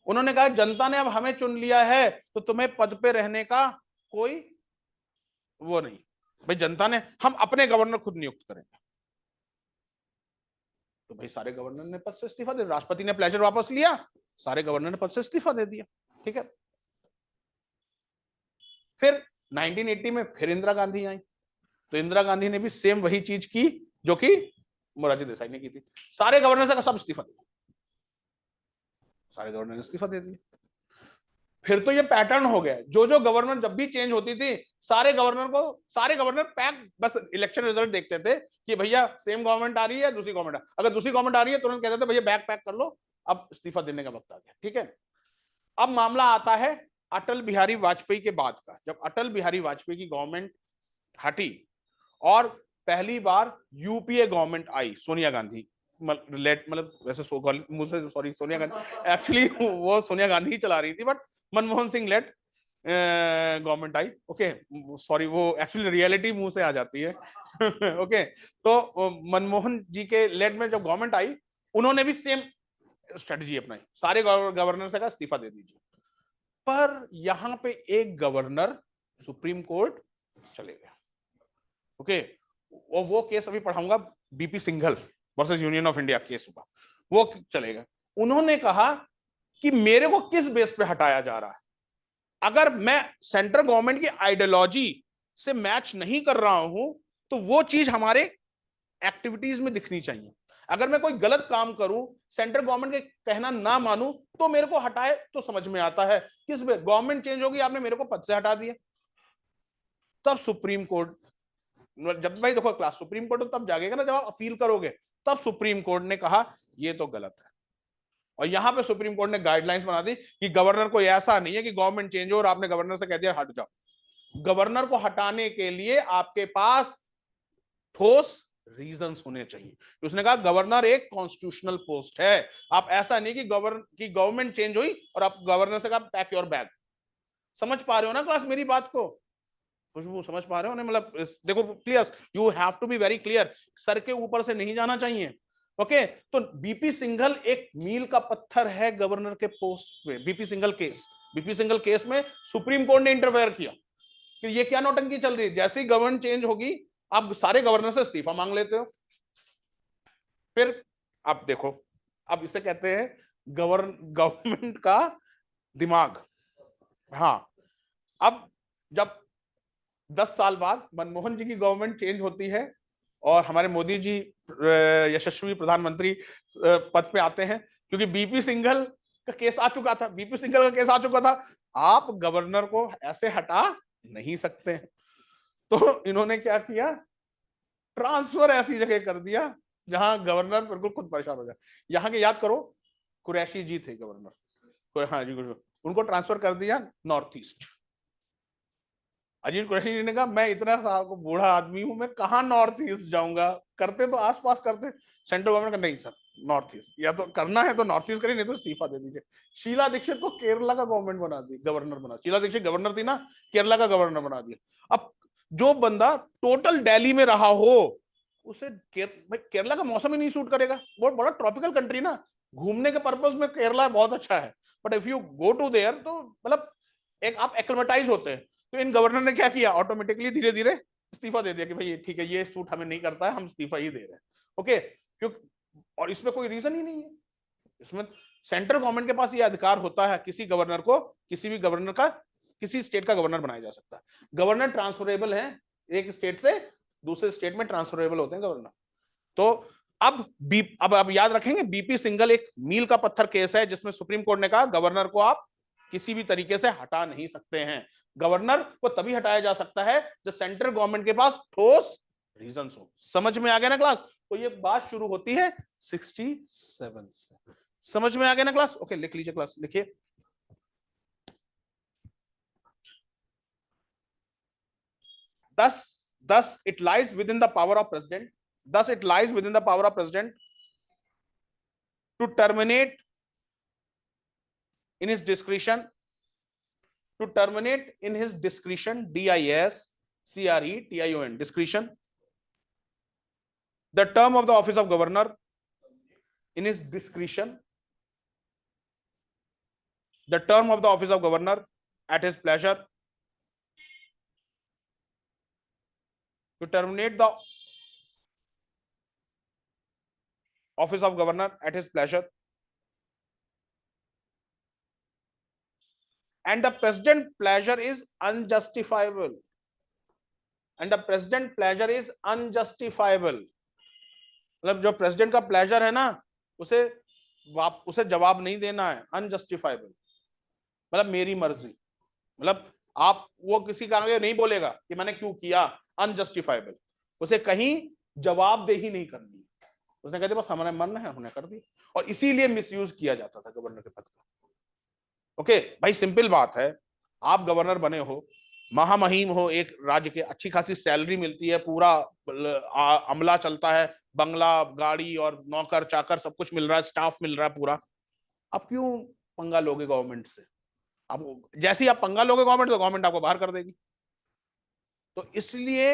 उन्होंने कहा जनता ने अब हमें चुन लिया है तो तुम्हें पद पे रहने का कोई वो नहीं, भाई जनता ने, हम अपने गवर्नर खुद नियुक्त करेंगे। तो भाई सारे गवर्नर ने पद से इस्तीफा दे, राष्ट्रपति ने प्लेजर वापस लिया, सारे गवर्नर ने पद से इस्तीफा दे दिया, ठीक है। फिर 1980 में फिर इंदिरा गांधी आई, तो इंदिरा गांधी ने भी सेम वही चीज की जो कि मोरारजी देसाई ने की थी। सारे गवर्नर से सब इस्तीफा दिया, सारे गवर्नर ने इस्तीफा दे दिया। फिर तो ये पैटर्न हो गया, जो जो गवर्नर जब भी चेंज होती थी सारे गवर्नर पैक बस इलेक्शन रिजल्ट देखते थे कि भैया सेम गवर्नमेंट आ रही है, दूसरी गवर्नमेंट, अगर दूसरी गवर्नमेंट आ रही है तुरंत कहते थे भैया बैग पैक कर लो, अब इस्तीफा देने का वक्त आ गया, ठीक है। अब मामला आता है अटल बिहारी वाजपेयी के बाद का, जब अटल बिहारी वाजपेयी की गवर्नमेंट हटी और पहली बार यूपीए गवर्नमेंट आई, सोनिया गांधी, मतलब वैसे मुझसे सॉरी सोनिया गांधी एक्चुअली वो सोनिया गांधी ही चला रही थी, but Manmohan Singh lead government I, okay, sorry वो एक्चुअली रियलिटी मुंह से आ जाती है ओके। तो मनमोहन जी के लेड में जब गवर्नमेंट आई उन्होंने भी सेम स्ट्रेटजी अपनाई, सारे गवर्नर से कहा इस्तीफा दे दीजिए। पर यहां पे एक गवर्नर सुप्रीम कोर्ट चले गए, ओके। वो केस अभी पढ़ाऊंगा, BP Singhal versus union of India case हुआ, वो चलेगा। उन्होंने कहा कि मेरे को किस बेस पे हटाया जा रहा है, अगर मैं सेंट्रल गवर्नमेंट की आइडियोलॉजी से मैच नहीं कर रहा हूं तो वो चीज हमारे एक्टिविटीज में दिखनी चाहिए। अगर मैं कोई गलत काम करूं, सेंट्रल गवर्नमेंट के कहना ना मानूं, तो मेरे को हटाए तो समझ में आता है, किस गवर्नमेंट चेंज होगी आपने मेरे को पद से हटा दिया। तब सुप्रीम कोर्ट जब भाई देखो क्लास, सुप्रीम कोर्ट तो तब जागेगा ना जब आप अपील करोगे, तब सुप्रीम कोर्ट ने कहा ये तो गलत है। और यहां पे सुप्रीम कोर्ट ने गाइडलाइंस बना दी कि गवर्नर को ऐसा नहीं है कि गवर्नमेंट चेंज हो और आपने गवर्नर से कह दिया हट जाओ। गवर्नर को हटाने के लिए आपके पास ठोस रीजंस होने चाहिए। उसने कहा गवर्नर एक कॉन्स्टिट्यूशनल पोस्ट है, आप ऐसा नहीं कि गवर्नमेंट चेंज हुई और आप गवर्नर से कहा पैक योर बैग। समझ पा रहे हो ना क्लास मेरी बात को? खुशबू समझ पा रहे हो ना? मतलब देखो clear, you have to be very clear, sir के ऊपर से नहीं जाना चाहिए। ओके, तो बीपी सिंघल एक मील का पत्थर है गवर्नर के पोस्ट पे। बीपी सिंघल केस में सुप्रीम कोर्ट ने इंटरफेयर किया कि ये क्या नौटंकी चल रही है, जैसे ही गवर्नमेंट चेंज होगी आप सारे गवर्नर से इस्तीफा मांग लेते हो। फिर आप देखो, अब इसे कहते हैं गवर्नमेंट का दिमाग। हाँ, अब जब 10 साल बाद मनमोहन जी की गवर्नमेंट चेंज होती है और हमारे मोदी जी यशस्वी प्रधानमंत्री पद पे आते हैं, क्योंकि बीपी सिंघल का केस आ चुका था, आप गवर्नर को ऐसे हटा नहीं सकते हैं। तो इन्होंने क्या किया, ट्रांसफर ऐसी जगह कर दिया जहां गवर्नर बिल्कुल खुद परेशान हो जाए। यहाँ के याद करो, कुरैशी जी थे गवर्नर, हाँ जी, उनको ट्रांसफर कर दिया नॉर्थ ईस्ट। अजीत कुरैशी जी ने कहा मैं इतना साल को बूढ़ा आदमी हूं, मैं कहाँ नॉर्थ ईस्ट जाऊंगा, करते तो आसपास करते। सेंट्रल गवर्नमेंट का नहीं सर, नॉर्थ ईस्ट या तो करना है तो नॉर्थ ईस्ट करिए, नहीं तो इस्तीफा दे दीजिए। शीला दीक्षित को केरला का गवर्नमेंट बना दी, गवर्नर बना, शीला दीक्षित गवर्नर थी ना, केरला का गवर्नर बना दिया। अब जो बंदा टोटल दिल्ली में रहा हो, उसे केरला का मौसम ही नहीं सूट करेगा, बहुत बड़ा ट्रॉपिकल कंट्री ना, घूमने के पर्पज में केरला बहुत अच्छा है, but if you go to there तो मतलब एक आप एक्लेमेटाइज होते हैं। तो इन गवर्नर ने क्या किया, ऑटोमेटिकली धीरे धीरे इस्तीफा दे दिया कि भाई ठीक है, ये सूट हमें नहीं करता है, हम इस्तीफा ही दे रहे हैं। ओके, क्यों? और इसमें कोई रीजन ही नहीं है। इसमें सेंट्रल गवर्नमेंट के पास ये अधिकार होता है, किसी गवर्नर को, किसी भी गवर्नर का, किसी स्टेट का गवर्नर बनाया जा सकता है। गवर्नर ट्रांसफरेबल है, एक स्टेट से दूसरे स्टेट में ट्रांसफरेबल होते हैं गवर्नर। तो अब आप याद रखेंगे, बीपी सिंघल एक मील का पत्थर केस है जिसमें सुप्रीम कोर्ट ने कहा गवर्नर को आप किसी भी तरीके से हटा नहीं सकते हैं। गवर्नर को तभी हटाया जा सकता है जब सेंट्रल गवर्नमेंट के पास ठोस रीजंस हो। समझ में आ गया ना क्लास? तो ये बात शुरू होती है 67 से। समझ में आ गया ना क्लास? ओके, लिख लीजिए क्लास, लिखिए। Thus it lies within the power of president. Thus it lies within the power of president to terminate in his discretion, DISCRETION, discretion, the term of the office of governor in his discretion, the term of the office of governor at his pleasure, to terminate the office of governor at his pleasure, and the president pleasure is unjustifiable, and the president pleasure is unjustifiable। मतलब जो president का pleasure है ना, उसे जवाब नहीं देना है, अनजस्टिफाइबल मतलब मेरी मर्जी, मतलब आप वो किसी का आगे नहीं बोलेगा कि मैंने क्यों किया, अनजस्टिफाइबल, उसे कहीं जवाबदेही नहीं करनी। उसने कहते बस हमारा मन है, हमने कर दी, और इसीलिए मिसयूज किया जाता था गवर्नर के पद का। ओके भाई, सिंपल बात है, आप गवर्नर बने हो, महामहिम हो, एक राज्य के, अच्छी खासी सैलरी मिलती है, पूरा अमला चलता है, बंगला, गाड़ी और नौकर चाकर सब कुछ मिल रहा है, स्टाफ मिल रहा है पूरा, आप क्यों पंगा लोगे गवर्नमेंट से? आप जैसे ही आप पंगा लोगे गवर्नमेंट, तो गवर्नमेंट आपको बाहर कर देगी। तो इसलिए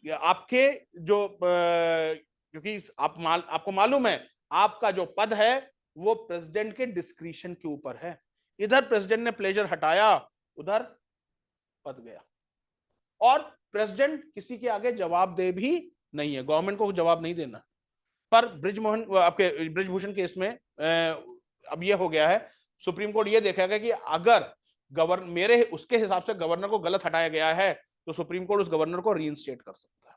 आपके जो क्योंकि आपको मालूम है आपका जो पद है वो प्रेसिडेंट के डिस्क्रिशन के ऊपर है, इधर प्रेसिडेंट ने प्लेजर हटाया, उधर पद गया, और प्रेसिडेंट किसी के आगे जवाबदेह भी नहीं है, गवर्नमेंट को जवाब नहीं देना। पर आपके ब्रिजभूषण केस में अब ये हो गया है, सुप्रीम कोर्ट ये देखेगा कि अगर मेरे उसके हिसाब से गवर्नर को गलत हटाया गया है, तो सुप्रीम कोर्ट उस गवर्नर को रीइंस्टेट कर सकता है।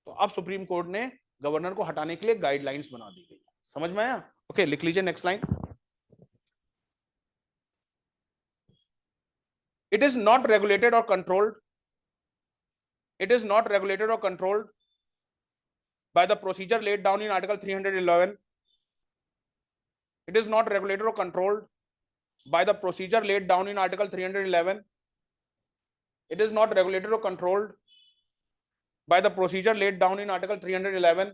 तो अब सुप्रीम कोर्ट ने गवर्नर को हटाने के लिए गाइडलाइंस बना दी गई। समझ में आया? ओके, लिख लीजिए next line. It is not regulated or controlled. It is not regulated or controlled by the procedure laid down in Article 311. It is not regulated or controlled by the procedure laid down in Article 311. It is not regulated or controlled by the procedure laid down in Article 311.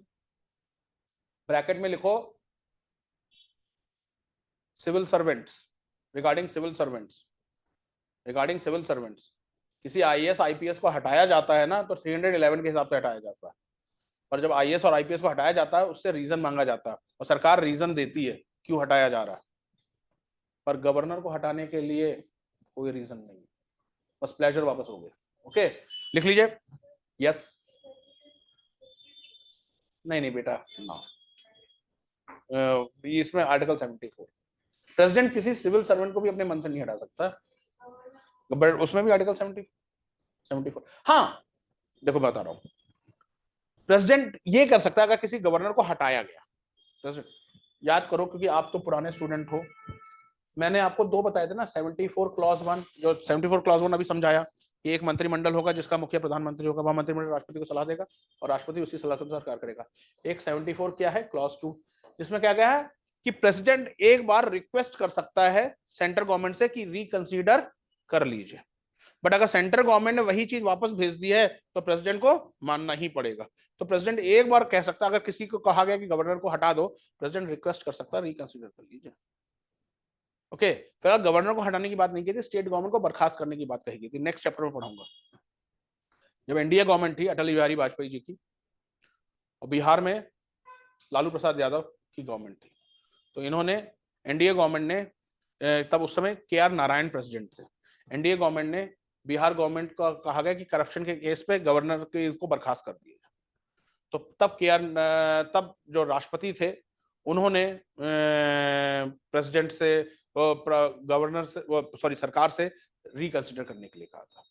Bracket में लिखो civil servants, regarding civil servants, regarding civil servants. किसी IAS IPS को हटाया जाता है ना तो 311 के हिसाब से हटाया जाता है, पर जब आईएएस और आईपीएस को हटाया जाता है उससे रीजन मांगा जाता है और सरकार रीजन देती है क्यों हटाया जा रहा है, पर गवर्नर को हटाने के लिए कोई रीजन नहीं, बस प्लेजर वापस हो गया। ओके, लिख लीजिए। यस, नहीं बेटा ना, इसमें आर्टिकल 74, प्रेसिडेंट किसी सिविल सर्वेंट को भी अपने मन से नहीं हटा सकता, बट उसमें भी आर्टिकल 74। हाँ देखो बता रहा हूं, प्रेसिडेंट ये कर सकता है अगर किसी गवर्नर को हटाया गया। प्रेसिडेंट याद करो क्योंकि आप तो पुराने स्टूडेंट हो, मैंने आपको दो बताए थे ना, 74 क्लॉज 1, जो 74 क्लॉज 1 अभी समझाया कि एक मंत्रिमंडल होगा जिसका मुखिया प्रधानमंत्री होगा, वह मंत्रिमंडल राष्ट्रपति को सलाह देगा और राष्ट्रपति उसी सलाह के सरकार करेगा। एक 74 क्या है, क्लॉज 2, जिसमें क्या गया है कि प्रेसिडेंट एक बार रिक्वेस्ट कर सकता है सेंट्रल गवर्नमेंट से कि रिकंसीडर कर लीजिए, बट अगर सेंट्रल गवर्नमेंट ने वही चीज वापस भेज दी है तो प्रेसिडेंट को मानना ही पड़ेगा। तो प्रेसिडेंट एक बार कह सकता है, अगर किसी को कहा गया कि गवर्नर को हटा दो, प्रेसिडेंट रिक्वेस्ट कर सकता है रिकंसीडर कर लीजिए। ओके, फिर गवर्नर को हटाने की बात नहीं की थी, स्टेट गवर्नमेंट को बर्खास्त करने की बात कही गई थी। नेक्स्ट चैप्टर में पढ़ाऊंगा। जब एनडीए गवर्नमेंट थी अटल बिहारी वाजपेयी जी की, और बिहार में लालू प्रसाद यादव की गवर्नमेंट थी, तो इन्होंने एनडीए गवर्नमेंट ने, तब उस समय के आर नारायण प्रेसिडेंट थे, एनडीए गवर्नमेंट ने बिहार गवर्नमेंट का कहा गया कि करप्शन के केस पे गवर्नर को बर्खास्त कर दिया। तो तब जो राष्ट्रपति थे उन्होंने प्रेसिडेंट से, गवर्नर से, सॉरी सरकार से रिकंसिडर करने के लिए कहा था।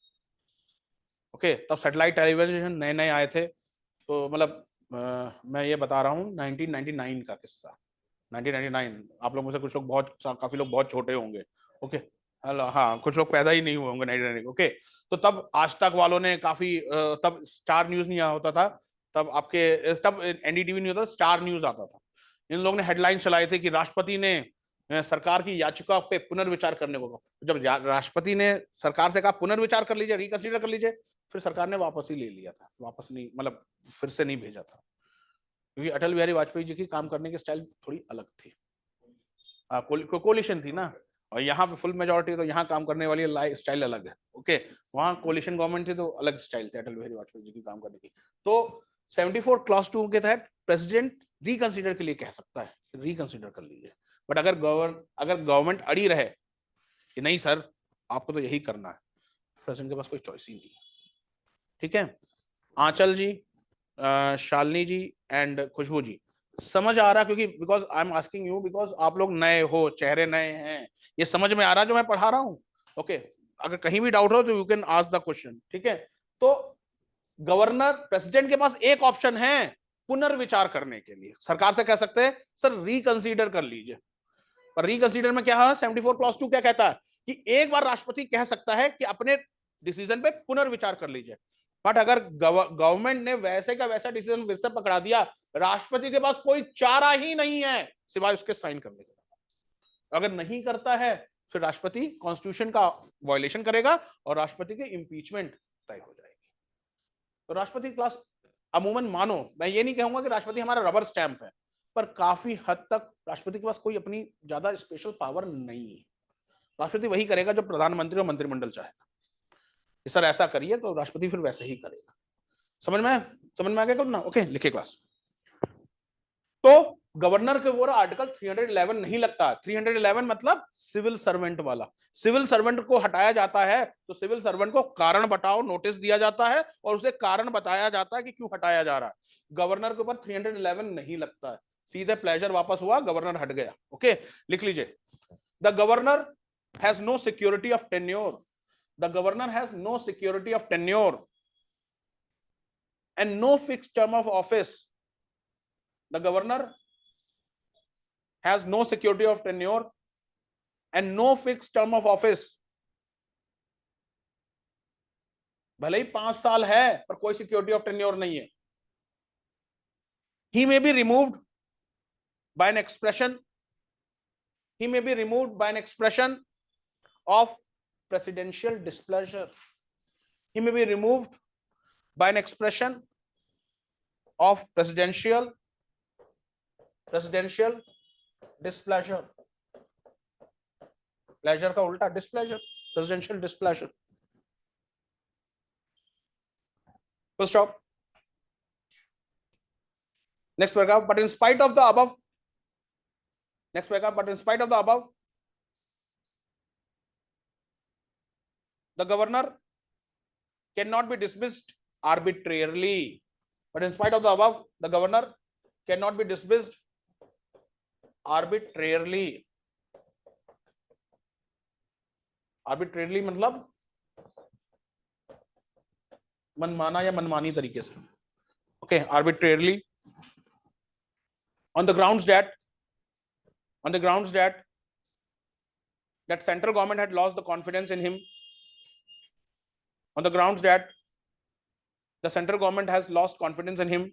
ओके, तब सैटेलाइट टेलीविजन नए नए आए थे, तो मतलब मैं ये बता रहा हूँ 1999 का किस्सा, 1999। आप लोग में से कुछ लोग काफी लोग बहुत छोटे होंगे। ओके, हेलो, हाँ कुछ लोग पैदा ही नहीं हुए होंगे 1999। ओके, तो तब आज तक वालों ने काफी, तब स्टार न्यूज नहीं होता था, तब एनडीटीवी नहीं होता, स्टार न्यूज आता था। इन लोगों ने हेडलाइन चलाए थे कि राष्ट्रपति ने सरकार की याचिका पे पुनर्विचार करने को कहा। जब राष्ट्रपति ने सरकार से कहा पुनर्विचार कर लीजिए, रिकंसीडर कर लीजिए, फिर सरकार ने वापस ही ले लिया था, वापस नहीं, मतलब फिर से नहीं भेजा था, क्योंकि अटल बिहारी वाजपेयी जी की काम करने की स्टाइल थोड़ी अलग थी। कोलिशन थी ना, और यहाँ पे फुल मेजोरिटी, तो यहाँ काम करने वाली स्टाइल अलग है। ओके, वहाँ कोलिशन गवर्नमेंट थी तो अलग स्टाइल थी अटल बिहारी वाजपेयी जी की काम करने की। तो 74 क्लॉज 2 के तहत प्रेसिडेंट रिकंसीडर के लिए कह सकता है, रिकंसीडर कर लीजिए, बट अगर गवर्नमेंट अड़ी रहे कि नहीं सर आपको तो यही करना है, प्रेसिडेंट के पास कोई चॉइस ही नहीं है। ठीक है, आंचल जी, शालिनी जी एंड खुशबू जी, समझ आ रहा? क्योंकि because I am asking you, because आप लोग नए हो, चेहरे नए हैं, ये समझ में आ रहा जो मैं पढ़ा रहा हूँ? ओके, अगर कहीं भी डाउट हो तो you can ask the question. ठीक है, तो गवर्नर, प्रेसिडेंट के पास एक ऑप्शन है पुनर्विचार करने के लिए, सरकार से कह सकते हैं सर रिकंसीडर कर लीजिए, पर रिकंसीडर में क्या है, 74 क्लॉज 2 क्या कहता है कि एक बार राष्ट्रपति कह सकता है कि अपने डिसीजन पे पुनर्विचार कर लीजिए, बट अगर गवर्नमेंट ने वैसे का वैसा डिसीजन फिर से पकड़ा दिया, राष्ट्रपति के पास कोई चारा ही नहीं है सिवाय उसके साइन करने के। अगर नहीं करता है फिर राष्ट्रपति कॉन्स्टिट्यूशन का वायलेशन करेगा और राष्ट्रपति की इंपीचमेंट तय हो जाएगी। तो राष्ट्रपति क्लास अमूमन, मानो मैं ये नहीं कहूंगा कि राष्ट्रपति हमारा रबर स्टैंप है, पर काफी हद तक राष्ट्रपति के पास कोई अपनी ज्यादा स्पेशल पावर नहीं है। राष्ट्रपति वही करेगा जो प्रधानमंत्री और मंत्रिमंडल चाहेगा कि सर ऐसा करिए, तो राष्ट्रपति फिर वैसे ही करेगा। समझ में आ गया ना? ओके, लिखे क्लास। तो गवर्नर के ऊपर आर्टिकल 311 नहीं लगता। 311 मतलब सिविल सर्वेंट वाला। सिविल सर्वेंट को हटाया जाता है तो सिविल सर्वेंट को कारण बताओ नोटिस दिया जाता है और उसे कारण बताया जाता है कि क्यों हटाया जा रहा है। गवर्नर के ऊपर 311 नहीं लगता है, सीधे प्लेजर वापस हुआ, गवर्नर हट गया। ओके, लिख लीजिए, the governor has no security of tenure, the governor has no security of tenure and no fixed term of office. The governor has no security of tenure and no fixed term of office. भले ही 5 साल है पर कोई security of tenure नहीं है। He may be removed by an expression, he may be removed by an expression of presidential displeasure, he may be removed by an expression of presidential displeasure, pleasure का उल्टा displeasure, presidential displeasure। full stop। next paragraph, but in spite of the above, next paragraph, but in spite of the above, the governor cannot be dismissed arbitrarily, but in spite of the above, the governor cannot be dismissed arbitrarily। arbitrarily मतलब मनमाना या मनमानी तरीके से। okay, arbitrarily on the grounds that central government had lost the confidence in him, on the grounds that the central government has lost confidence in him,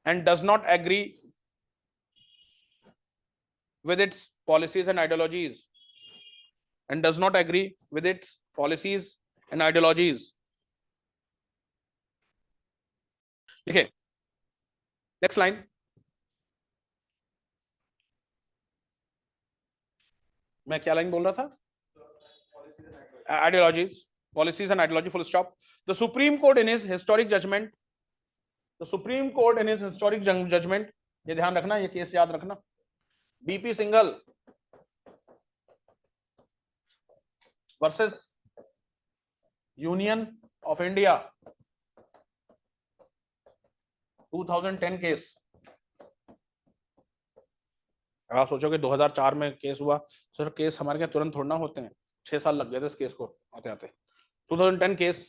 and does not agree with its policies and ideologies, देखिए next line, मैं क्या line बोल रहा था? Ideologies, policies and ideology, full stop। The Supreme Court in his historic judgment, ये ध्यान रखना, ये केस याद रखना, BP Singhal versus union of India 2010 case. आप सोचोगे 2004 में केस हुआ, सर केस हमारे यहाँ तुरंत थोड़ा ना होते हैं, 6 साल लग गए थे इस केस को आते आते। 2010 case,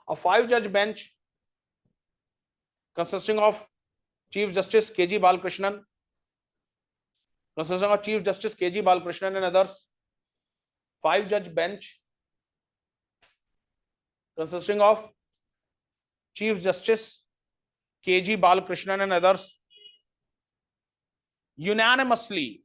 a 5-judge bench consisting of Chief Justice KG Balakrishnan, and others, 5-judge bench consisting of Chief Justice KG Balakrishnan and others unanimously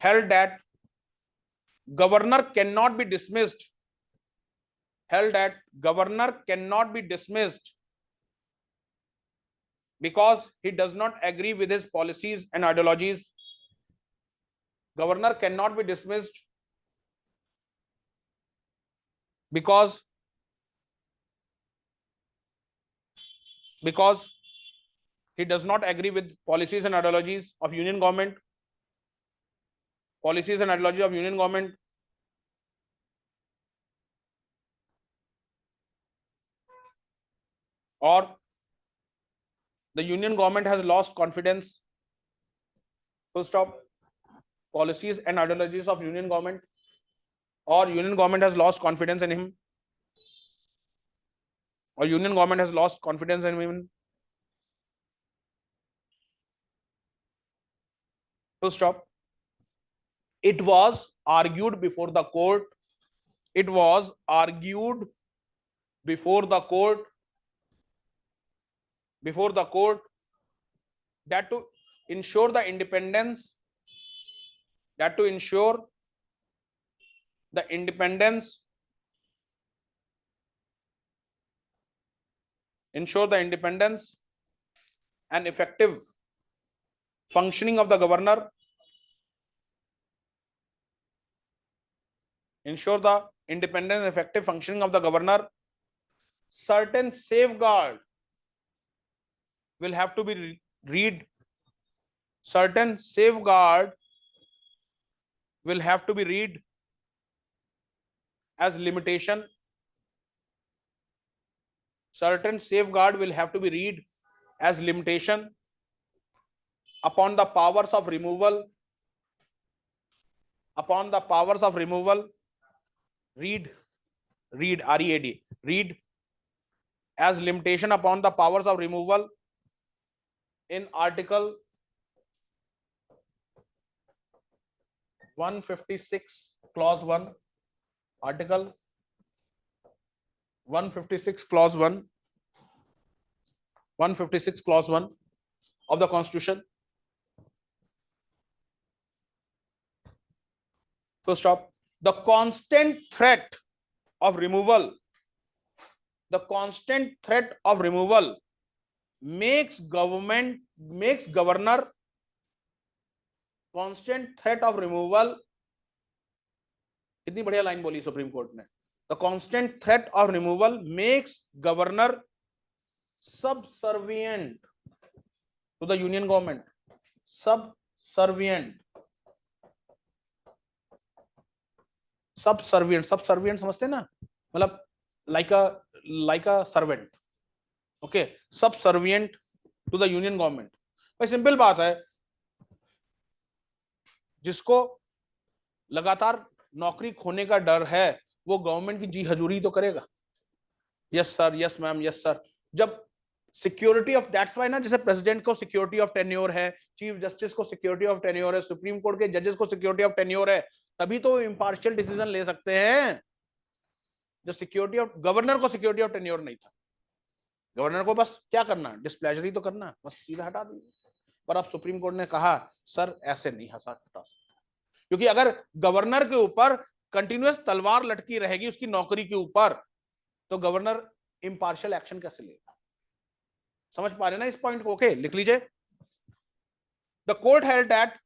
held that governor cannot be dismissed because he does not agree with his policies and ideologies. Governor cannot be dismissed because he does not agree with policies and ideologies of union government, or the union government has lost confidence, full stop, policies and ideologies of union government, or union government has lost confidence in him, full stop. It was argued before the court that to ensure the independence and effective functioning of the governor, certain safeguard will have to be read as limitation upon the powers of removal read, read, read as limitation upon the powers of removal in Article 156 clause 1, Article 156 clause 1, 156 clause 1 of the Constitution. Full stop. The constant threat of removal, the constant threat of removal makes governor, constant threat of removal, कितनी बढ़िया line बोली Supreme Court ने, the constant threat of removal makes governor subservient to the union government, subservient, subservient, subservient समझते हैं ना, मतलब like a servant, okay, subservient to the union government. भाई simple बात है, जिसको लगातार नौकरी खोने का डर है वो गवर्नमेंट की जी हजूरी तो करेगा। Yes sir, yes ma'am, yes sir. जब सिक्योरिटी ऑफ, दैट्स व्हाई ना, जैसे प्रेसिडेंट को सिक्योरिटी ऑफ टेन्योर है, चीफ जस्टिस को सिक्योरिटी ऑफ टेन्योर है, सुप्रीम कोर्ट के जजेस को सिक्योरिटी ऑफ टेन्योर है, तभी तो इंपार्शियल डिसीजन ले सकते हैं। जो सिक्योरिटी ऑफ, गवर्नर को सिक्योरिटी ऑफ टेन्योर नहीं था, गवर्नर को बस क्या करना, डिस्प्लेजरी तो करना, बस सीधा हटा दीजिए। पर अब सुप्रीम कोर्ट ने कहा सर ऐसे नहीं हटा सकता, क्योंकि अगर गवर्नर के ऊपर कंटिन्यूअस तलवार लटकी रहेगी उसकी नौकरी के ऊपर, तो गवर्नर इंपार्शियल एक्शन कैसे लेगा। समझ पा रहे ना इस पॉइंट को? ओके, लिख लीजिए। The court held that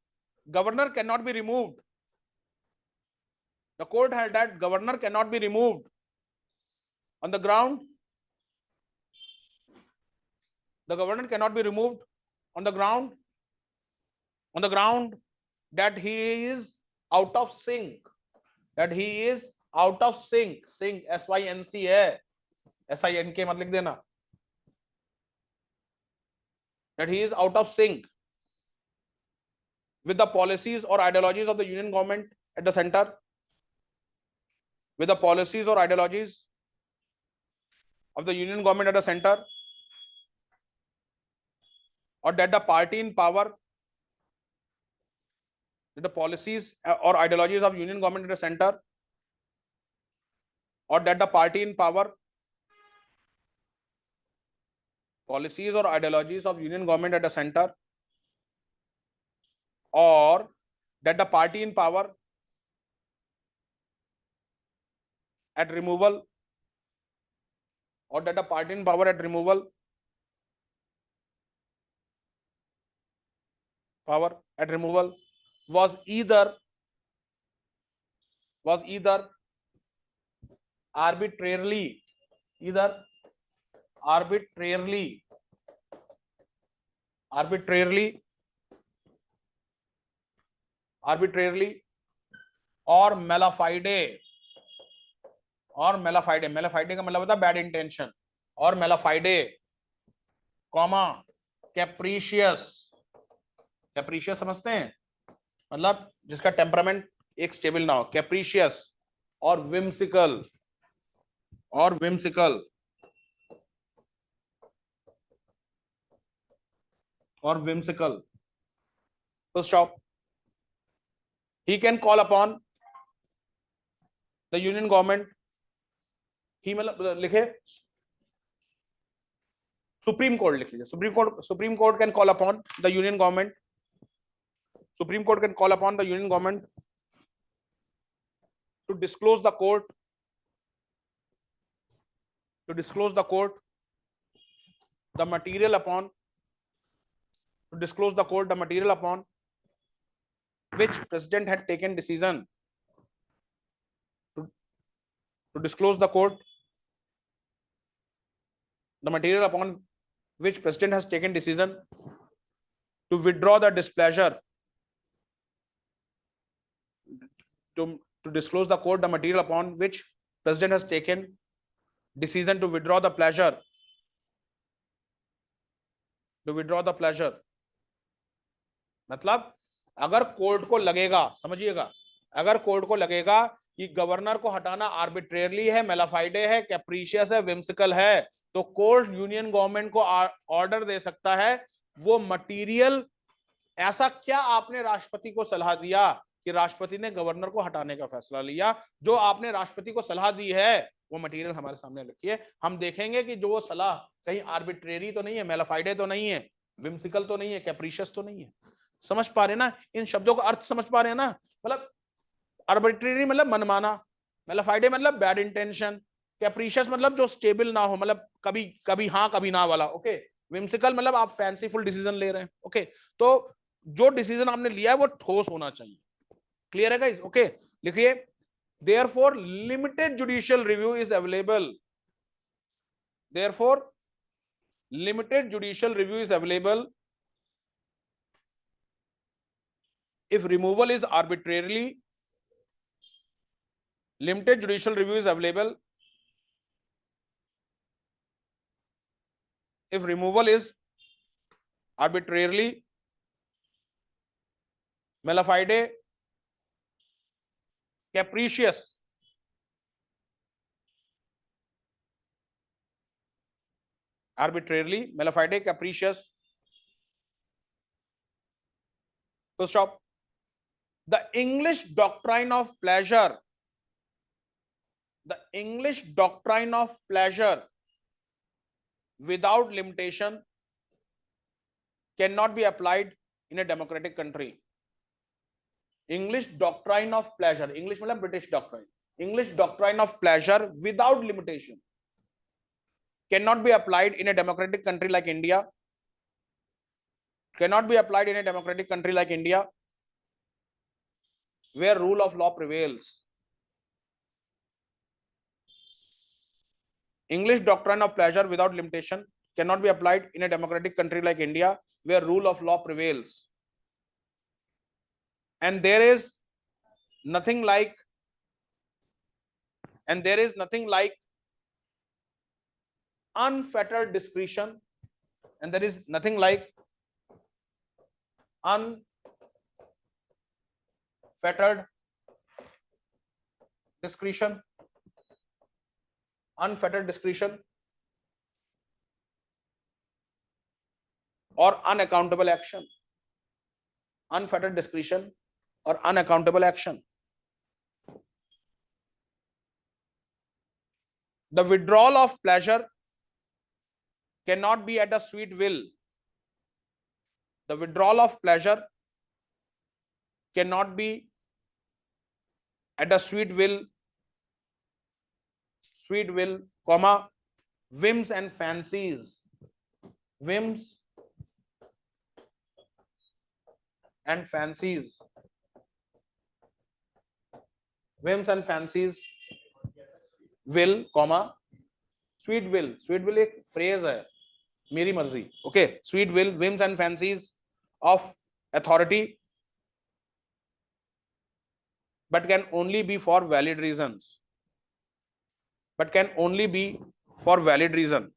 governor can not be removed, the court held that governor can not be removed on the ground, the governor cannot be removed on the ground, that he is out of sync, that he is out of sync, sync SYNC है, SINK मत लिख देना, that he is out of sync with the policies or ideologies of the union government at the center, with the policies or ideologies of the union government at the center, or that the party in power, that the policies or ideologies of union government at the center, or that the party in power, policies or ideologies of union government at the center, or that the party in power at removal, or that the party in power at removal, power at removal was either arbitrarily, or mala fide, मैलाफाइडे का मतलब होता है bad intention, और मैलाफाइडे comma कैप्रीशियस, कैप्रीशियस समझते हैं, मतलब जिसका temperament एक स्टेबल ना हो, कैप्रीशियस और विम्सिकल, तो stop, he can call upon the union government, ही मतलब लिखे सुप्रीम कोर्ट, लिख लीजिए Supreme Court can call upon the union government, Supreme Court can call upon the union government to disclose the court, the material upon, to disclose the court the material upon which president had taken decision, to disclose the court the material upon which president has taken decision to withdraw the displeasure, to disclose the court the material upon which president has taken decision to withdraw the pleasure, मतलब अगर court को लगेगा, समझिएगा, अगर court को लगेगा कि governor को हटाना आर्बिट्रेरली है, मेलाफाइडे है, कैप्रीशियस है, विम्सिकल है, तो कोर्ट यूनियन गवर्नमेंट को ऑर्डर दे सकता है। वो मटीरियल, ऐसा क्या आपने राष्ट्रपति को सलाह दिया कि राष्ट्रपति ने गवर्नर को हटाने का फैसला लिया? जो आपने राष्ट्रपति को सलाह दी है वो मटेरियल हमारे सामने रखिए, हम देखेंगे कि जो वो सलाह कहीं आर्बिट्रेरी तो नहीं है, मेलाफाइडे तो नहीं है, विम्सिकल तो नहीं है, कैप्रीशियस तो नहीं है। समझ पा रहे ना इन शब्दों का अर्थ? समझ पा रहे हैं ना? मतलब आर्बिट्रेरी मतलब मनमाना, मेलाफाइडे मतलब बैड इंटेंशन, कैप्रीशियस मतलब जो स्टेबल ना हो, मतलब कभी कभी हाँ कभी ना वाला, ओके। विम्सिकल मतलब आप फैंसीफुल डिसीजन ले रहे हैं, ओके। तो जो डिसीजन आपने लिया है वो ठोस होना चाहिए। क्लियर है गाइस? ओके, लिखिए, therefore limited judicial review is available, therefore limited judicial review is available if removal is arbitrarily, limited judicial review is available if removal is arbitrarily, मेलाफाइडे, कैप्रीशियस, arbitrarily, मेलाफाइडे, कैप्रीशियस, full stop. The English doctrine of pleasure, the English doctrine of pleasure without limitation cannot be applied in a democratic country. English doctrine of pleasure, English मतलब British doctrine, English doctrine of pleasure without limitation cannot be applied in a democratic country like India, cannot be applied in a democratic country like India where rule of law prevails. English doctrine of pleasure without limitation cannot be applied in a democratic country like India where rule of law prevails. And there is nothing like, and there is nothing like unfettered discretion, and there is nothing like unfettered discretion, unfettered discretion or unaccountable action, unfettered discretion or unaccountable action. The withdrawal of pleasure cannot be at a sweet will. The withdrawal of pleasure cannot be at a sweet will, comma, whims and fancies, whims and fancies, whims and fancies will, comma, sweet will एक phrase है, मेरी मर्जी, okay, sweet will, whims and fancies of authority, but can only be for valid reasons, but can only be for valid reason,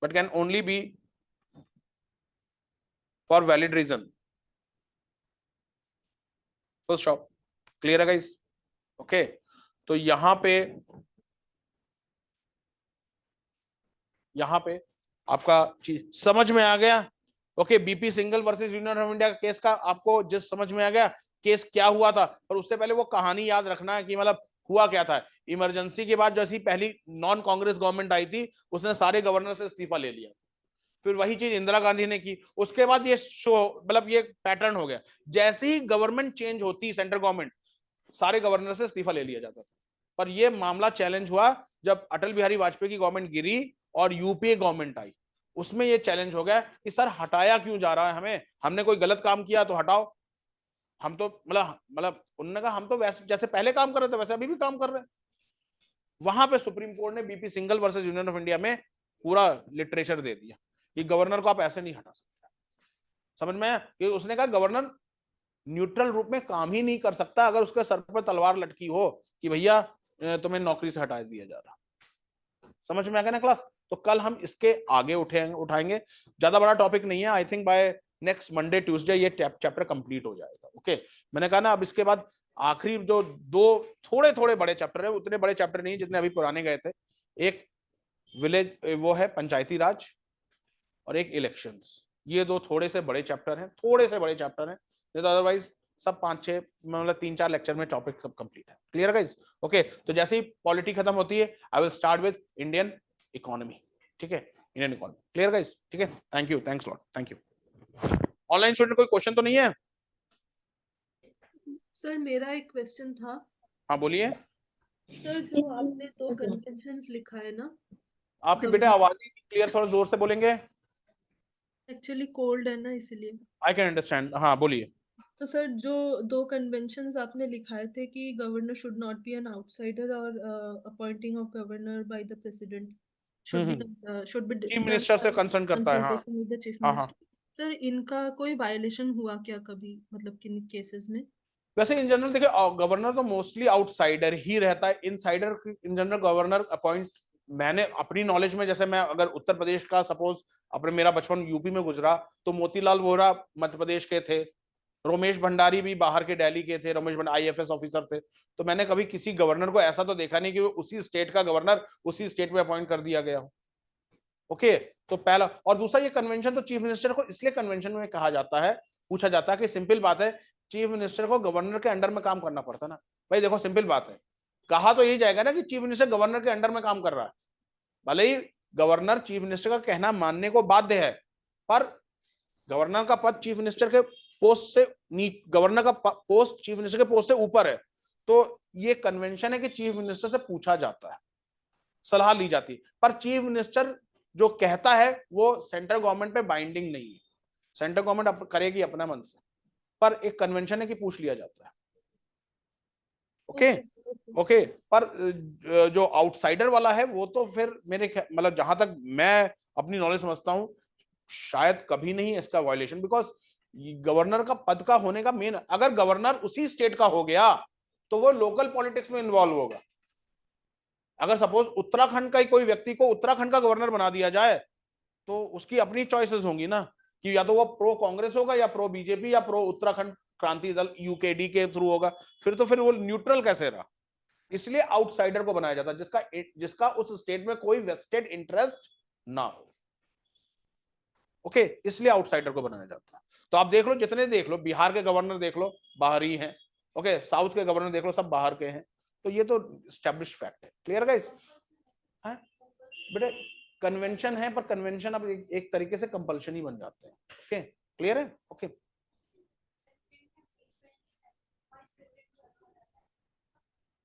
but can only be for valid reason. Full stop. Clear है guys? Okay, तो यहां पे आपका चीज समझ में आ गया? Okay, BP Singhal versus union of India का केस का आपको जिस समझ में आ गया केस क्या हुआ था, पर उससे पहले वो कहानी याद रखना है कि मतलब हुआ क्या था। इमरजेंसी के बाद जैसी पहली नॉन कांग्रेस गवर्नमेंट आई थी उसने सारे गवर्नर से इस्तीफा ले लिया, फिर वही चीज इंदिरा गांधी ने की, उसके बाद ये शो मतलब ये पैटर्न हो गया, जैसे ही गवर्नमेंट चेंज होती सेंट्रल गवर्नमेंट सारे गवर्नर से इस्तीफा ले लिया जाता था। पर यह मामला चैलेंज हुआ जब अटल बिहारी वाजपेयी की गवर्नमेंट गिरी और यूपीए गवर्नमेंट आई, उसमें यह चैलेंज हो गया कि सर हटाया क्यों जा रहा है हमें, हमने कोई गलत काम किया तो हटाओ। हम तो मतलब उन्होंने कहा हम तो वैसे जैसे पहले काम कर रहे थे वैसे अभी भी काम कर रहे हैं। वहां पे सुप्रीम कोर्ट ने BP Singhal versus union of India में पूरा लिटरेचर दे दिया कि गवर्नर को आप ऐसे नहीं हटा सकते। समझ में आया? कि उसने कहा गवर्नर न्यूट्रल रूप में काम ही नहीं कर सकता अगर उसके सर पर तलवार लटकी हो कि भैया तुम्हें नौकरी से हटा दिया जा रहा। समझ में आ गया ना क्लास? तो कल हम इसके आगे उठाएंगे, ज्यादा बड़ा टॉपिक नहीं है, I think by next Monday Tuesday ये चैप्टर कंप्लीट हो जाएगा। ओके, मैंने कहा ना अब इसके बाद आखिरी जो दो थोड़े थोड़े बड़े चैप्टर है, उतने बड़े चैप्टर नहीं जितने अभी पुराने गए थे, एक विलेज वो है पंचायती राज और एक इलेक्शंस। ये दो थोड़े से बड़े चैप्टर हैं, थोड़े से बड़े चैप्टर हैं, नहीं तो अदरवाइज सब 5-6 मतलब 3-4 लेक्चर में टॉपिक सब कंप्लीट है। Clear guys? ओके, तो जैसे ही पॉलिटी खत्म होती है I will start with Indian economy. ठीक है, इंडियन इकोनॉमी। Clear guys? ठीक है, thank you, thanks lot, thank you. Online student कोई क्वेश्चन तो नहीं है? सर मेरा एक क्वेश्चन था। हाँ बोलिए। सर जो आपने दो कन्वेंशंस लिखा है ना, आपकी बेटा आवाज ही क्लियर, थोड़ा जोर से बोलेंगे। एक्चुअली कोल्ड है ना इसलिए। आई कैन अंडरस्टैंड, हाँ बोलिए। तो सर जो दो कन्वेंशंस आपने लिखाए थे कि governor should not be an outsider और appointing of governor by the president should be chief done minister से बाय कंसर्न करता है, हाँ। कंसल्टेशन विद द चीफ हाँ हाँ। मिनिस्टर। सर इनका कोई वायलेशन हुआ क्या कभी, मतलब किन केसेस में? वैसे इन जनरल देखिए, गवर्नर तो मोस्टली आउटसाइडर ही रहता है। Insider in general governor appoint, मैंने अपनी नॉलेज में, जैसे मैं अगर उत्तर प्रदेश का सपोज, अपने मेरा बचपन यूपी में गुजरा, तो मोतीलाल वोरा मध्य प्रदेश के थे, रोमेश भंडारी भी बाहर के दिल्ली के थे, रोमेश भंडारी आईएफएस ऑफिसर थे। तो मैंने कभी किसी गवर्नर को ऐसा तो देखा नहीं कि वो उसी स्टेट का गवर्नर उसी स्टेट में अपॉइंट कर दिया गया हो। ओके, तो पहला। और दूसरा, ये कन्वेंशन तो चीफ मिनिस्टर को इसलिए कन्वेंशन में कहा जाता है, पूछा जाता है कि सिंपल बात है, चीफ मिनिस्टर को गवर्नर के अंडर में काम करना पड़ता है ना। भाई देखो सिंपल बात है, कहा तो यही जाएगा ना कि चीफ मिनिस्टर गवर्नर के अंडर में काम कर रहा है। भले ही गवर्नर चीफ मिनिस्टर का कहना मानने को बाध्य है, पर गवर्नर का पद चीफ मिनिस्टर के पोस्ट से गवर्नर का पोस्ट चीफ मिनिस्टर के पोस्ट से ऊपर है। तो ये कन्वेंशन है कि चीफ मिनिस्टर से पूछा जाता है, सलाह ली जाती है, पर चीफ मिनिस्टर जो कहता है वो सेंट्रल गवर्नमेंट पे बाइंडिंग नहीं है। सेंट्रल गवर्नमेंट करेगी अपना मन से, पर एक कन्वेंशन है कि पूछ लिया जाता है। ओके ओके, पर जो आउटसाइडर वाला है वो तो फिर मेरे मतलब जहां तक मैं अपनी नॉलेज समझता हूं, शायद कभी नहीं इसका वायलेशन, बिकॉज गवर्नर का पद का होने का मेन, अगर गवर्नर उसी स्टेट का हो गया तो वो लोकल पॉलिटिक्स में इन्वॉल्व होगा। अगर सपोज उत्तराखंड का ही कोई व्यक्ति को उत्तराखंड का गवर्नर बना दिया जाए, तो उसकी अपनी चॉइसेस होंगी ना, कि या तो वो प्रो कांग्रेस होगा या प्रो बीजेपी या प्रो उत्तराखंड क्रांति दल यूकेडी के थ्रू होगा। फिर वो न्यूट्रल कैसे रहा? इसलिए आउटसाइडर को बनाया जाता है, जिसका जिसका उस स्टेट में कोई वेस्टेड इंटरेस्ट ना हो। ओके, इसलिए आउटसाइडर को बनाया जाता है। तो आप देख लो, जितने देख लो, बिहार के गवर्नर देख लो बाहरी हैं, ओके, साउथ के गवर्नर देख लो सब बाहर के हैं। तो ये तो स्टैब्लिश फैक्ट है। Clear guys? हाँ बेटे, कन्वेंशन है, पर कन्वेंशन अब एक तरीके से कंपल्शन ही बन जाते हैं। ओके, क्लियर है? ओके,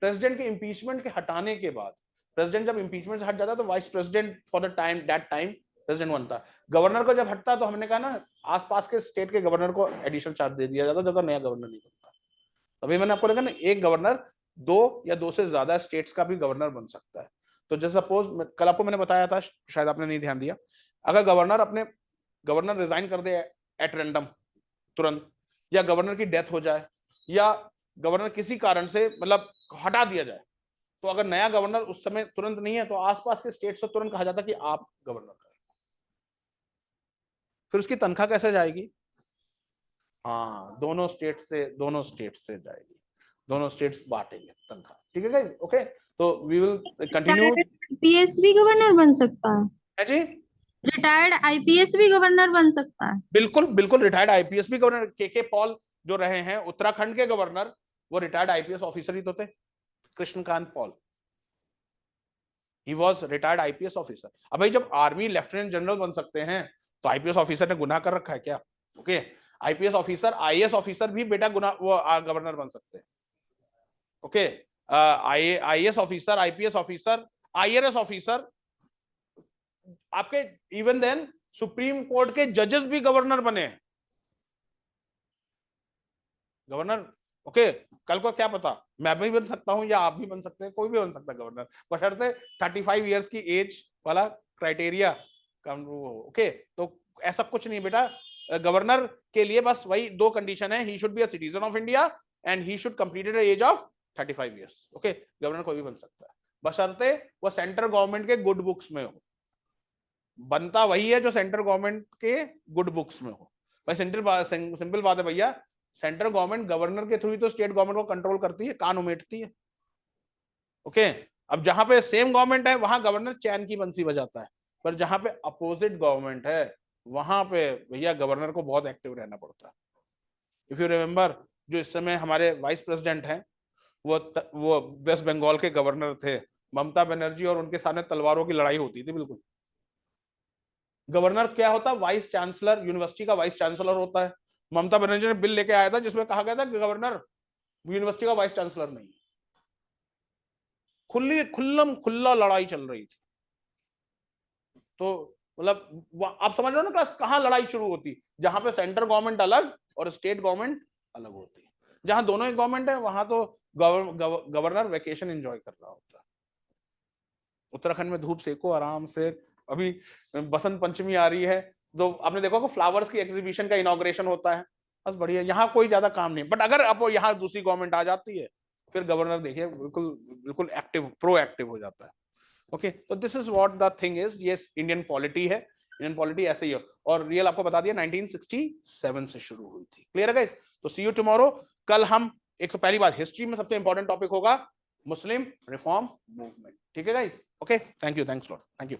प्रेसिडेंट के इंपीचमेंट के हटाने के बाद, प्रेसिडेंट जब इंपीचमेंट से हट जाता है तो vice president for the time that time president बनता है। गवर्नर को जब हटता तो हमने कहा ना, आसपास के स्टेट के गवर्नर को एडिशनल चार्ज दे दिया जाता जब तक नया गवर्नर नहीं बनता। तभी मैंने आपको देखा ना, एक गवर्नर दो या दो से ज्यादा स्टेट्स का भी गवर्नर बन सकता है। तो जैसे सपोज कल आपको मैंने बताया था, शायद आपने नहीं ध्यान दिया, अगर गवर्नर रिजाइन कर दे एट रैंडम तुरंत, या गवर्नर की डेथ हो जाए, या गवर्नर किसी कारण से मतलब हटा दिया जाए, तो अगर नया गवर्नर उस समय तुरंत नहीं है तो आसपास के स्टेट से तुरंत कहा जाता कि आप गवर्नर करें। फिर उसकी तनख्वाह कैसे जाएगी? हाँ, दोनों स्टेट से जाएगी, दोनों स्टेट्स बांटेंगे तनख्वाह। ठीक है गाइस? ओके, तो we will continue. Retired IPS भी गवर्नर बन सकता है? जी, रिटायर्ड आईपीएस भी गवर्नर बन सकता है? बिल्कुल बिल्कुल, रिटायर्ड आईपीएस भी गवर्नर, के पॉल जो रहे हैं उत्तराखंड के गवर्नर, वो रिटायर्ड आईपीएस ऑफिसर ही तो थे, Krishnakant Paul, he was retired IPS officer. अब भाई जब आर्मी लेफ्टिनेंट जनरल बन सकते हैं तो आईपीएस ऑफिसर ने गुनाह कर रखा है क्या? Okay, IPS officer, IAS officer भी बेटा गुनाह वो गवर्नर बन सकते हैं। Okay, IAS officer, IPS officer, IRS officer, आपके इवन देन सुप्रीम कोर्ट के जजेस भी गवर्नर बने हैं, गवर्नर। ओके, कल को क्या पता मैं भी बन सकता हूं या आप भी बन सकते हैं, कोई भी बन सकता है गवर्नर, बशर्ते 35 ईयर्स की एज वाला क्राइटेरिया कम हो। ओके, तो ऐसा कुछ नहीं बेटा, गवर्नर के लिए बस वही दो कंडीशन है, he should be a citizen of India and he should completed age of 35 years. Okay, governor कोई भी बन सकता है, बशर्ते वो सेंट्रल गवर्नमेंट के गुड बुक्स में हो। बनता वही है जो सेंट्रल गवर्नमेंट के गुड बुक्स में हो। भाई सिंपल बात है भैया, सेंट्रल गवर्नमेंट गवर्नर के थ्रू ही तो स्टेट गवर्नमेंट को कंट्रोल करती है, कान उमेटती है। ओके, अब जहां पे सेम गवर्नमेंट है वहां गवर्नर चैन की बंसी बजाता है, पर जहां पे अपोजिट गवर्नमेंट है वहां पे भैया गवर्नर को बहुत एक्टिव रहना पड़ता है। इफ यू रिमेम्बर, जो इस समय हमारे वाइस प्रेसिडेंट हैं वो वेस्ट बंगाल के गवर्नर थे, ममता बनर्जी, और उनके सामने तलवारों की लड़ाई होती थी। बिल्कुल, गवर्नर क्या होता है? वाइस चांसलर, यूनिवर्सिटी का वाइस चांसलर होता है। ममता बनर्जी ने बिल लेके आया था जिसमें कहा गया था कि गवर्नर यूनिवर्सिटी का वाइस चांसलर नहीं। खुल्ला लड़ाई चल रही थी। तो मतलब आप समझ रहे हो ना कहां लड़ाई शुरू होती? जहां पे सेंट्रल गवर्नमेंट अलग और स्टेट गवर्नमेंट अलग होती है। जहां दोनों ही गवर्नमेंट है वहां तो गवर्नर वेकेशन एंजॉय कर रहा होता है। उत्तराखंड में धूप सेको आराम से। अभी बसंत पंचमी आ रही है, तो आपने देखा कि फ्लावर्स की एग्जीबिशन का इनॉग्रेशन होता है। बस बढ़िया, यहाँ कोई ज्यादा काम नहीं। बट अगर अब यहाँ दूसरी गवर्नमेंट आ जाती है फिर गवर्नर देखिए बिल्कुल बिल्कुल एक्टिव, प्रोएक्टिव हो जाता है। ओके, तो this is what the thing is. ये इंडियन पॉलिटी है, इंडियन पॉलिटी ऐसे ही है। और रियल आपको बता दिया 1967 से शुरू हुई थी। क्लियर है गाइस? तो सी यू टुमारो। कल हम एक तो पहली बात हिस्ट्री में सबसे इंपॉर्टेंट टॉपिक होगा मुस्लिम रिफॉर्म मूवमेंट। ठीक है guys? Okay, thank you, thanks lot, thank you.